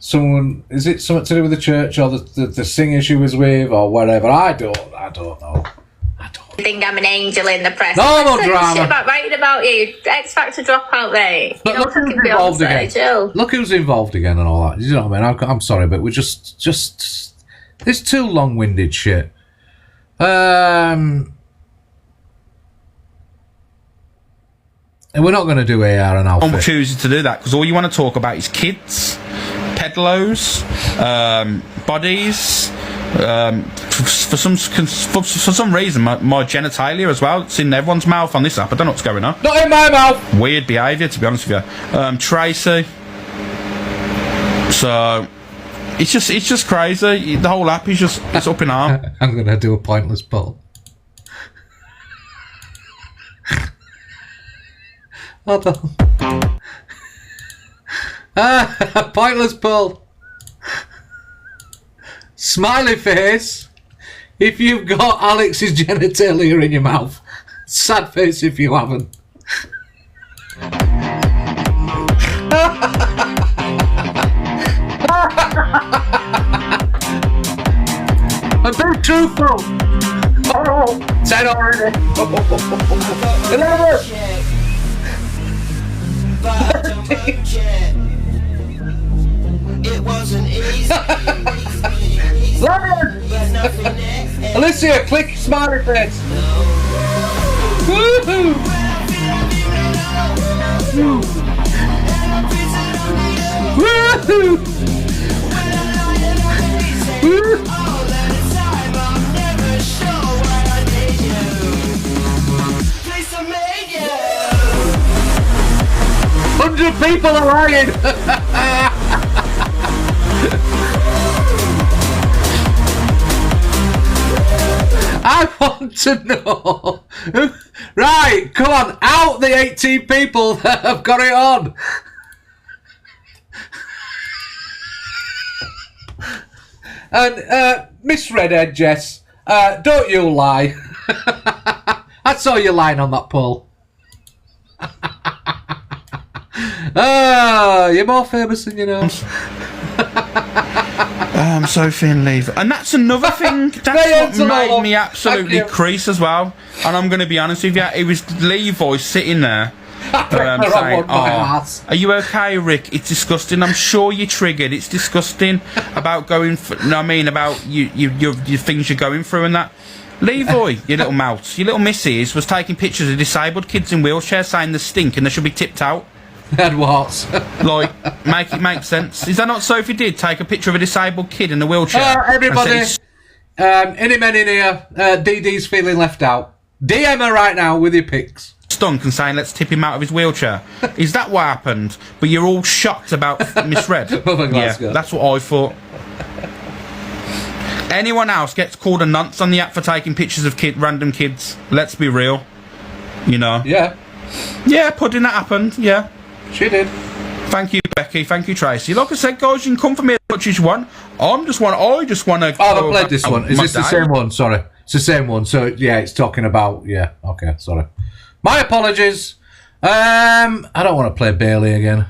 someone, is it something to do with the church or the singer she was with or whatever? I don't know. I think I'm an angel in the press. No more drama. Shit about writing about you. X Factor dropout, mate. You know, Look who's involved again. Jill. Look who's involved again and all that. You know what I mean? I'm sorry, but we're just it's too long-winded shit. And we're not going to do AR and Alfie. I'm choosing to do that because all you want to talk about is kids, pedlos, bodies. For some reason, my genitalia as well. It's in everyone's mouth on this app. I don't know what's going on. Not in my mouth. Weird behaviour, to be honest with you. Tracy. So it's just crazy. The whole app is it's up in arm. I'm gonna do a pointless poll. Hold on. Pointless poll. Smiley face if you've got Alex's genitalia in your mouth. Sad face if you haven't. I'm being truthful. Oh, 10 already. 11. It wasn't easy. Alicia, click smiley face. Woohoo! Woohoo! Woo! 100 people are lying. I want to know. Right, come on, out the 18 people that have got it on. And Miss Redhead Jess, don't you lie. I saw you lying on that poll. You're more famous than you know. Sophie and Leave. And that's another thing. That's what made me absolutely crease as well. And I'm going to be honest with you, it was Levi sitting there saying, are you okay, Rick? It's disgusting. I'm sure you're triggered. It's disgusting about going for, about your things you're going through and that. Levi, your little mouth, your little missus was taking pictures of disabled kids in wheelchairs saying they stink and they should be tipped out. And what? Like, make it make sense. Is that not Sophie did? Take a picture of a disabled kid in a wheelchair. Everybody, any men in here, DD's feeling left out. DM her right now with your pics. Stunk and saying, let's tip him out of his wheelchair. Is that what happened? But you're all shocked about misread. Yeah, that's what I thought. Anyone else gets called a nonce on the app for taking pictures of random kids? Let's be real. You know? Yeah. Yeah, pudding, that happened, yeah. She did. Thank you, Becky. Thank you, Tracy. Like I said, guys, you can come for me as much as you want. I just want to... Oh, I played this one. Is this the same one? Sorry. It's the same one. So, yeah, it's talking about... Yeah, okay, sorry. My apologies. I don't want to play Bailey again.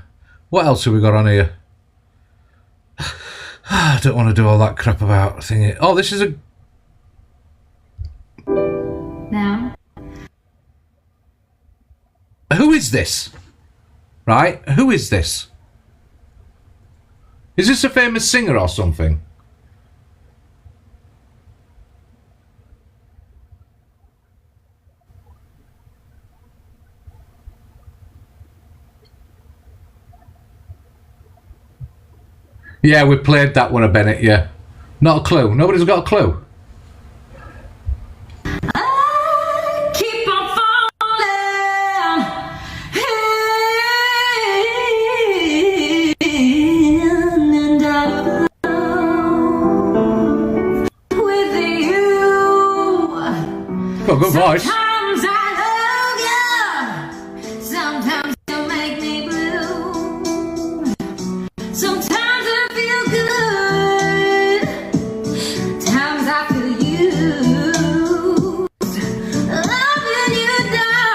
What else have we got on here? I don't want to do all that crap about thingy. Oh, this is a... Now. Who is this? Right? Who is this? Is this a famous singer or something? Yeah, we played that one, Bennett, yeah. Not a clue. Nobody's got a clue. Keep on falling in love with you. Got a good voice. Sometimes I love you. Sometimes you make me blue. Sometimes I feel good. Times I feel used. Loving you,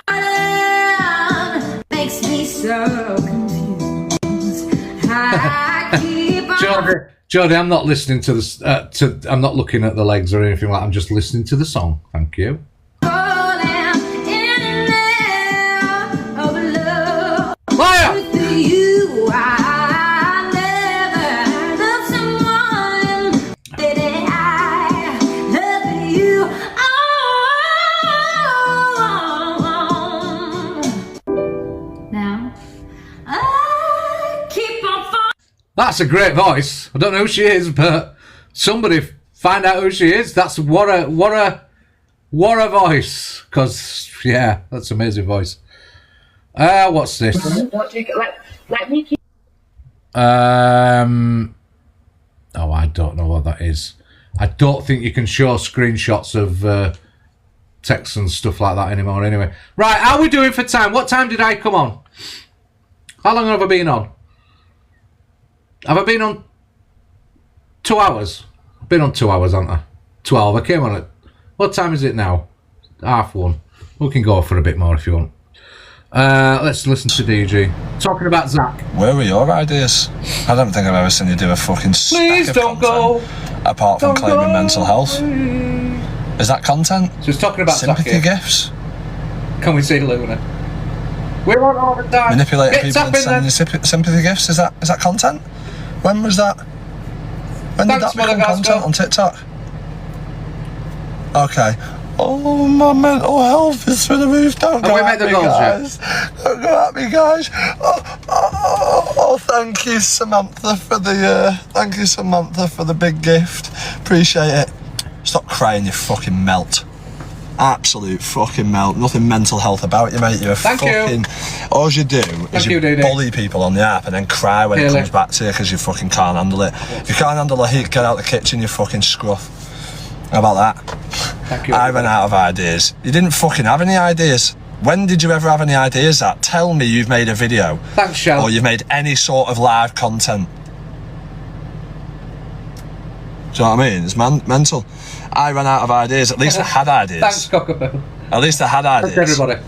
darling, makes me so confused. I keep on Jody, I'm not listening to the. I'm not looking at the legs or anything like that. I'm just listening to the song. Thank you. falling in and out of love Liar! with you. I never loved someone that I love you. Oh, now I keep on falling. That's a great voice. I don't know who she is, but somebody find out who she is. That's what a voice. Because yeah, that's an amazing voice. What's this? Let me keep. Oh, I don't know what that is. I don't think you can show screenshots of text and stuff like that anymore. Anyway, right? How are we doing for time? What time did I come on? How long have I been on? Have I been on 2 hours? I've been on 2 hours, haven't I? 12. I came on at... What time is it now? 1:30. We can go for a bit more if you want. Let's listen to DG. Talking about Zach. Where were your ideas? I don't think I've ever seen you do a fucking Please speck don't of go. content apart from Don't claiming go. mental health. Is that content? Just talking about Zach sympathy here. gifts? Can we see Luna? We're on all the time. Manipulating Get people and tapping sending then. you sympathy gifts? Is that content? When was that? When Thanks, did that become Mother content on TikTok? Okay. Oh, my mental health is through the roof. Don't go at me, guys. Don't go at me, guys. Oh, thank you, Samantha, for the big gift. Appreciate it. Stop crying, you fucking melt. Absolute fucking melt. Nothing mental health about you, mate. You're a fucking... All you do is you bully people on the app and then cry when it comes back to you because you fucking can't handle it. If you can't handle the heat, get out the kitchen, you fucking scruff. How about that? Thank you. I ran out of ideas. You didn't fucking have any ideas. When did you ever have any ideas, Zach? Tell me you've made a video. Thanks, Shell. Or you've made any sort of live content. Do you know what I mean? It's mental. I ran out of ideas. At least I had ideas. Thanks, Cockapoo. At least I had ideas. Thanks, everybody.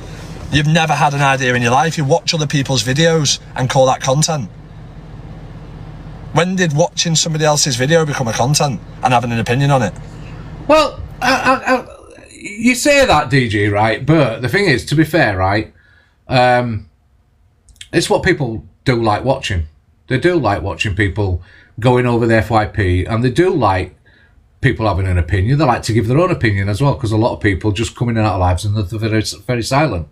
You've never had an idea in your life. You watch other people's videos and call that content. When did watching somebody else's video become a content and having an opinion on it? Well, you say that, DG, right? But the thing is, to be fair, right, it's what people do like watching. They do like watching people going over the FYP, and they do like people having an opinion. They like to give their own opinion as well, because a lot of people just come in and out of lives and they're very, very silent.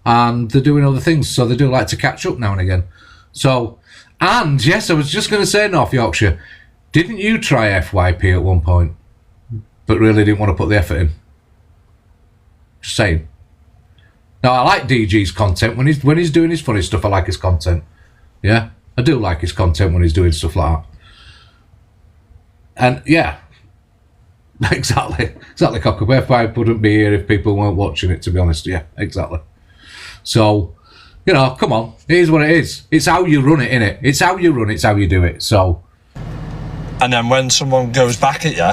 And they're doing other things, so they do like to catch up now and again. So, and yes, I was just going to say, North Yorkshire, didn't you try FYP at one point, but really didn't want to put the effort in? Just saying. Now, I like DG's content. When he's doing his funny stuff, I like his content. Yeah, I do like his content when he's doing stuff like that. And yeah, exactly, Cockapoo. FYP wouldn't be here if people weren't watching it, to be honest. Yeah, exactly. So, you know, come on, it is what it is. It's how you run it, innit? It's how you run it, it's how you do it, so. And then when someone goes back at you...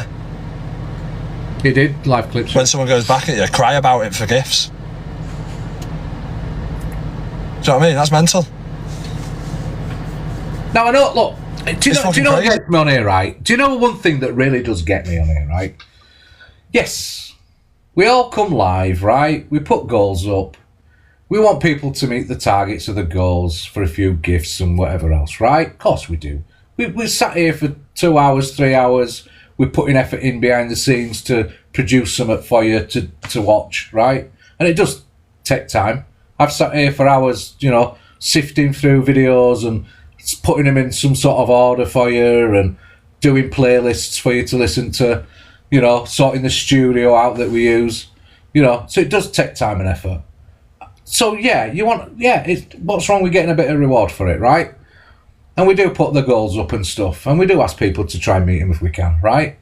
He did, live clips. When someone goes back at you, cry about it for gifts. Do you know what I mean? That's mental. Now, I know, look, do you know what gets me on here, right? Do you know one thing that really does get me on here, right? Yes, we all come live, right? We put goals up. We want people to meet the targets of the goals for a few gifts and whatever else, right? Of course we do. We sat here for 2 hours, 3 hours. We're putting effort in behind the scenes to produce something for you to watch, right? And it does take time. I've sat here for hours, you know, sifting through videos and putting them in some sort of order for you and doing playlists for you to listen to, you know, sorting the studio out that we use, you know, so it does take time and effort. So yeah, what's wrong with getting a bit of reward for it, right? And we do put the goals up and stuff, and we do ask people to try and meet them if we can, right?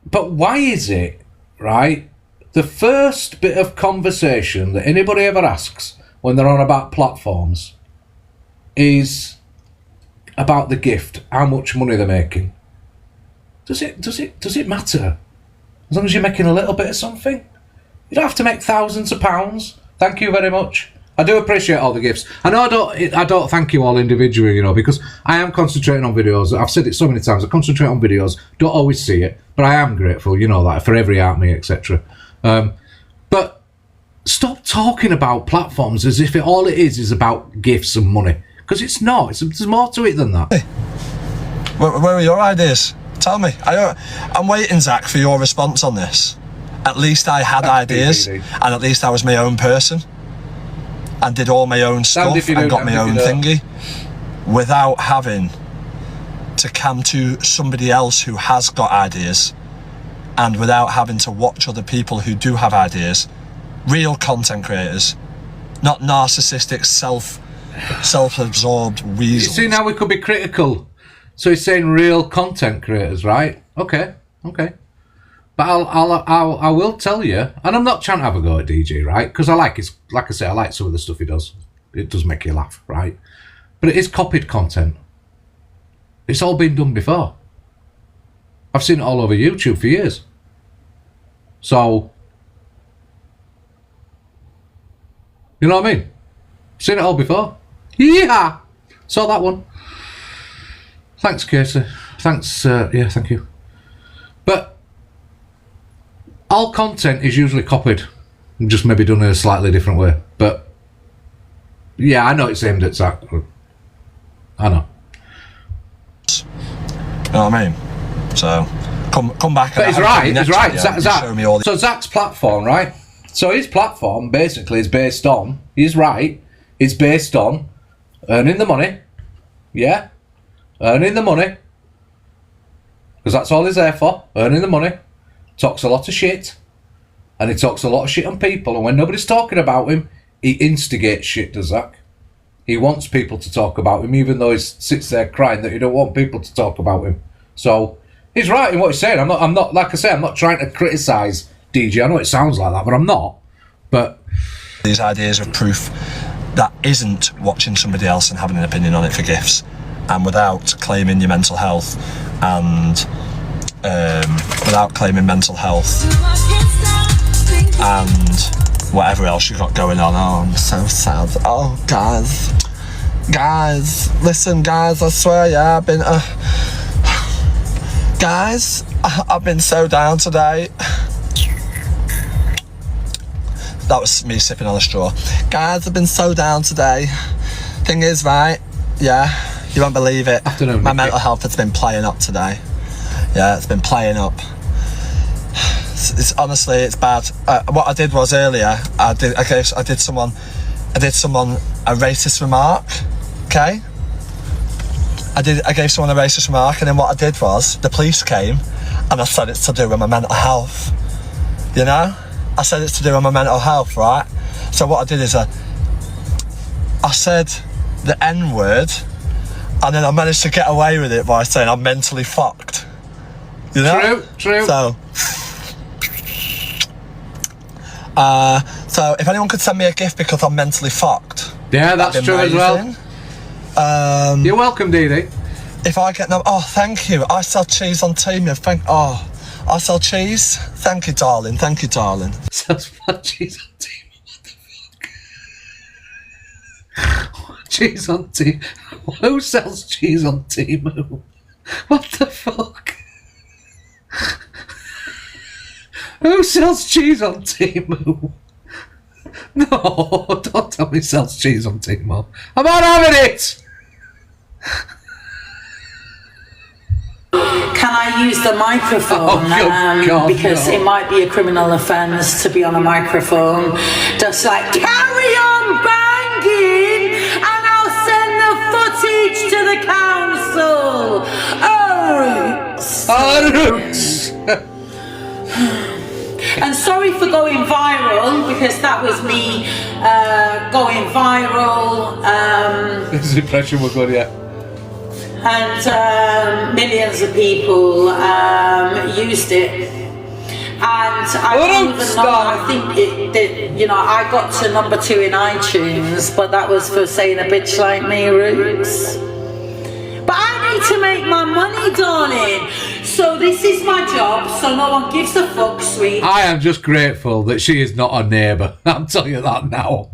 But why is it, right, the first bit of conversation that anybody ever asks when they're on about platforms is about the gift, how much money they're making? Does it matter? As long as you're making a little bit of something? You don't have to make thousands of pounds. Thank you very much. I do appreciate all the gifts. I know I don't thank you all individually, you know, because I am concentrating on videos. I've said it so many times. I concentrate on videos, don't always see it, but I am grateful, you know, that for every art me, etc. But stop talking about platforms as if all it is about gifts and money, because it's not. There's more to it than that. Hey, where are your ideas? Tell me. I'm waiting, Zach, for your response on this. At least I had ideas, and at least I was my own person, and did all my own stuff, and got my own thingy, without having to come to somebody else who has got ideas, and without having to watch other people who do have ideas, real content creators, not narcissistic, self-absorbed weasels. You see, now we could be critical. So he's saying real content creators, right? Okay. But I will tell you, and I'm not trying to have a go at DJ, right? Because I like his, like I say, I like some of the stuff he does. It does make you laugh, right? But it is copied content. It's all been done before. I've seen it all over YouTube for years. So, you know what I mean? Seen it all before. Yeah, saw that one. Thanks, Casey. Thanks. Yeah, thank you. But all content is usually copied, just maybe done in a slightly different way. But yeah, I know it's aimed at Zach. I know. You know what I mean? So come back. But he's right. He's right. Zach. So Zach's platform, right? So his platform basically is based on. He's right. It's based on earning the money. Yeah, earning the money. Because that's all he's there for. Earning the money. Talks a lot of shit, and he talks a lot of shit on people, and when nobody's talking about him, he instigates shit, does Zach? He wants people to talk about him, even though he sits there crying that he don't want people to talk about him. So he's right in what he's saying. I'm not like I say, I'm not trying to criticise DJ. I know it sounds like that, but I'm not. But these ideas of proof that isn't watching somebody else and having an opinion on it for gifts, and without claiming your mental health and without claiming mental health and whatever else you've got going on. Oh, I'm so sad. Oh, guys, listen, guys, I swear, yeah, I've been so down today. That was me sipping on a straw. Guys, I've been so down today. Thing is, right, yeah, you won't believe it. My mental health has been playing up today. Yeah, it's been playing up. It's honestly, it's bad. What I did was earlier, I gave someone a racist remark. Okay, I gave someone a racist remark, and then what I did was the police came, and I said it's to do with my mental health. You know, I said it's to do with my mental health, right? So what I did is I said the N-word, and then I managed to get away with it by saying I'm mentally fucked. You know? True. So So if anyone could send me a gift because I'm mentally fucked. Yeah, that's true as well. You're welcome, Dee Dee. If I get no, oh, thank you. I sell cheese on Temu. I sell cheese. Thank you, darling. Thank you, darling. Sells cheese on Temu. Cheese on Temu. Who sells cheese on Temu? What the fuck? Who sells cheese on Temu? No, don't tell me sells cheese on Temu. I'm not having it! Can I use the microphone? Because it might be a criminal offence to be on a microphone. Just like, carry on banging and I'll send the footage to the council. Roots. And sorry for going viral, because that was me going viral. This impression was good, yeah. And millions of people used it. And I don't even know, I think I got to number 2 in iTunes, but that was for saying a bitch like me, Roots. But I need to make my money, darling. So this is my job, so no one gives a fuck, sweet. I am just grateful that she is not a neighbour. I'll tell you that now.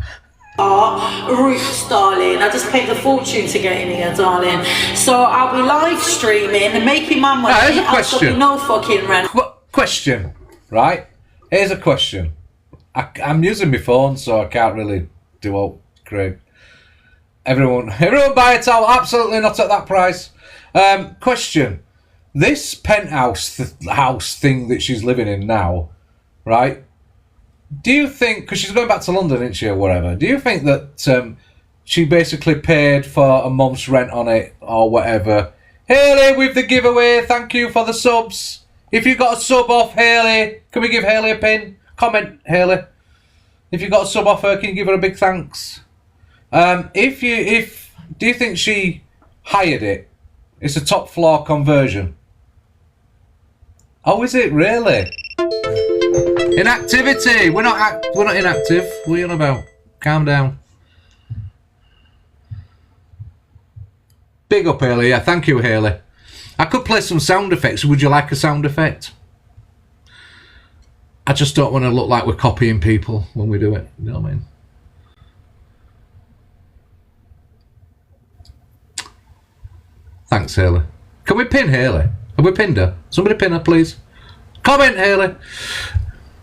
Roots, darling. I just paid a fortune to get in here, darling. So I'll be live streaming and making my money. Here's a question. There'll be no fucking rent. Question, right? Here's a question. I'm using my phone, so I can't really do all Craig. Everyone buy a towel. Absolutely not at that price. Question. This penthouse house thing that she's living in now, right? Do you think, because she's going back to London, isn't she, or whatever, do you think that she basically paid for a month's rent on it or whatever? Hayley with the giveaway, thank you for the subs. If you got a sub off Hayley, can we give Hayley a pin? Comment, Hayley. If you got a sub off her, can you give her a big thanks? Do you think she hired it? It's a top floor conversion. Oh, is it really? Inactivity. We're not inactive. What are you on about? Calm down. Big up, Hayley. Yeah, thank you, Hayley. I could play some sound effects. Would you like a sound effect? I just don't want to look like we're copying people when we do it. You know what I mean? Thanks, Hayley. Can we pin Hayley? Have we pinned her? Somebody pin her, please. Comment, Hayley.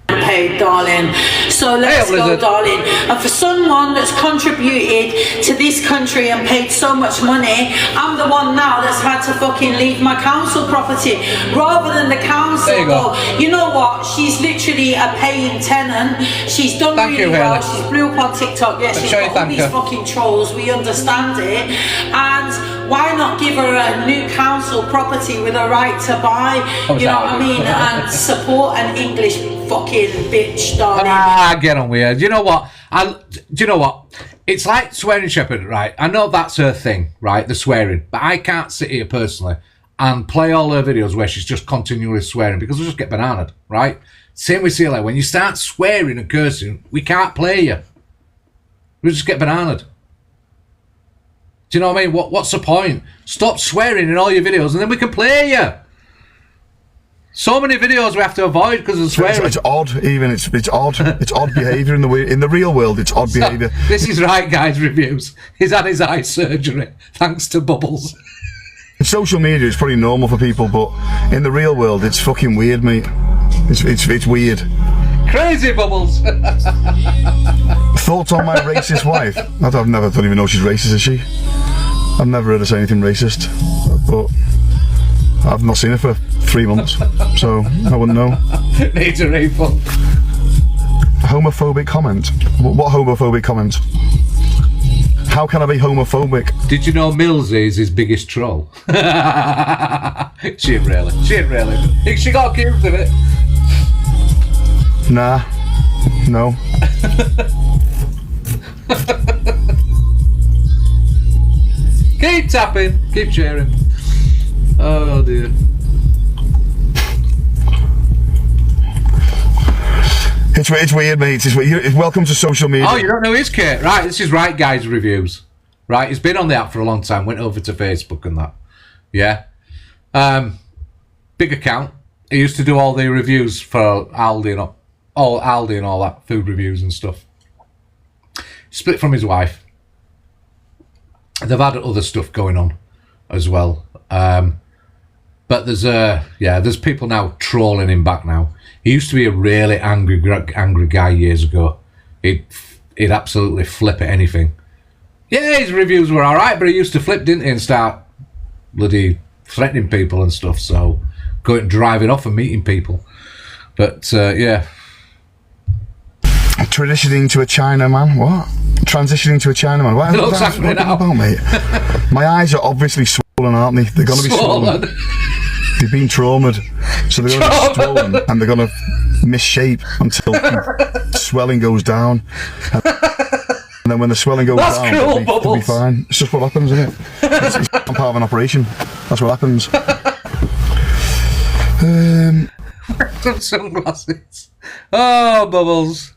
Hey, darling. So let's go, darling. And for someone that's contributed to this country and paid so much money, I'm the one now that's had to fucking leave my council property rather than the council. There you go. You know what? She's literally a paying tenant. She's done really well. She's blew up on TikTok. Yes, she's got all these fucking trolls. We understand it. And why not give her a new council property with a right to buy? You know what I mean? And support an English fucking bitch, darling. Get on weird. Do you know what? It's like swearing Shepherd, right? I know that's her thing, right? The swearing. But I can't sit here personally and play all her videos where she's just continually swearing because we'll just get bananaed, right? Same with CLA. When you start swearing and cursing, we can't play you. We'll just get bananaed. Do you know what I mean? What's the point? Stop swearing in all your videos and then we can play you. So many videos we have to avoid because of swearing. It's odd, even. It's odd. It's odd behaviour in the real world. It's odd behaviour. This is right, guys. Reviews. He's had his eye surgery thanks to Bubbles. In social media, it's probably normal for people, but in the real world, it's fucking weird, mate. It's weird. Crazy Bubbles. Thoughts on my racist wife? I don't even know she's racist, is she? I've never heard her say anything racist, but I've not seen her for 3 months, so I wouldn't know. Needs a refund. Homophobic comment? What homophobic comment? How can I be homophobic? Did you know Millsy is his biggest troll? She ain't really. She got accused of it. Nah. No. Keep tapping. Keep sharing. Oh dear. It's weird, mate. It's weird. Welcome to social media. Oh, you don't know his Kate? Right, this is Right Guys Reviews. Right, he's been on the app for a long time. Went over to Facebook and that. Yeah. Big account. He used to do all the reviews for Aldi and all that, food reviews and stuff. Split from his wife. They've had other stuff going on as well. But there's people now trolling him back now. He used to be a really angry guy years ago. He'd absolutely flip at anything. Yeah, his reviews were alright, but he used to flip, didn't he, and start bloody threatening people and stuff, so driving off and meeting people. But, yeah. Transitioning to a Chinaman? What? Transitioning to a Chinaman? What are you about, mate? My eyes are obviously swollen, aren't they? They're going to be swollen. They've been traumatized, so they're going to be swollen and they're going to misshape until swelling goes down. And then when the swelling goes down, they'll be fine. It's just what happens, isn't it? It's part of an operation. That's what happens. Some sunglasses. Oh, Bubbles.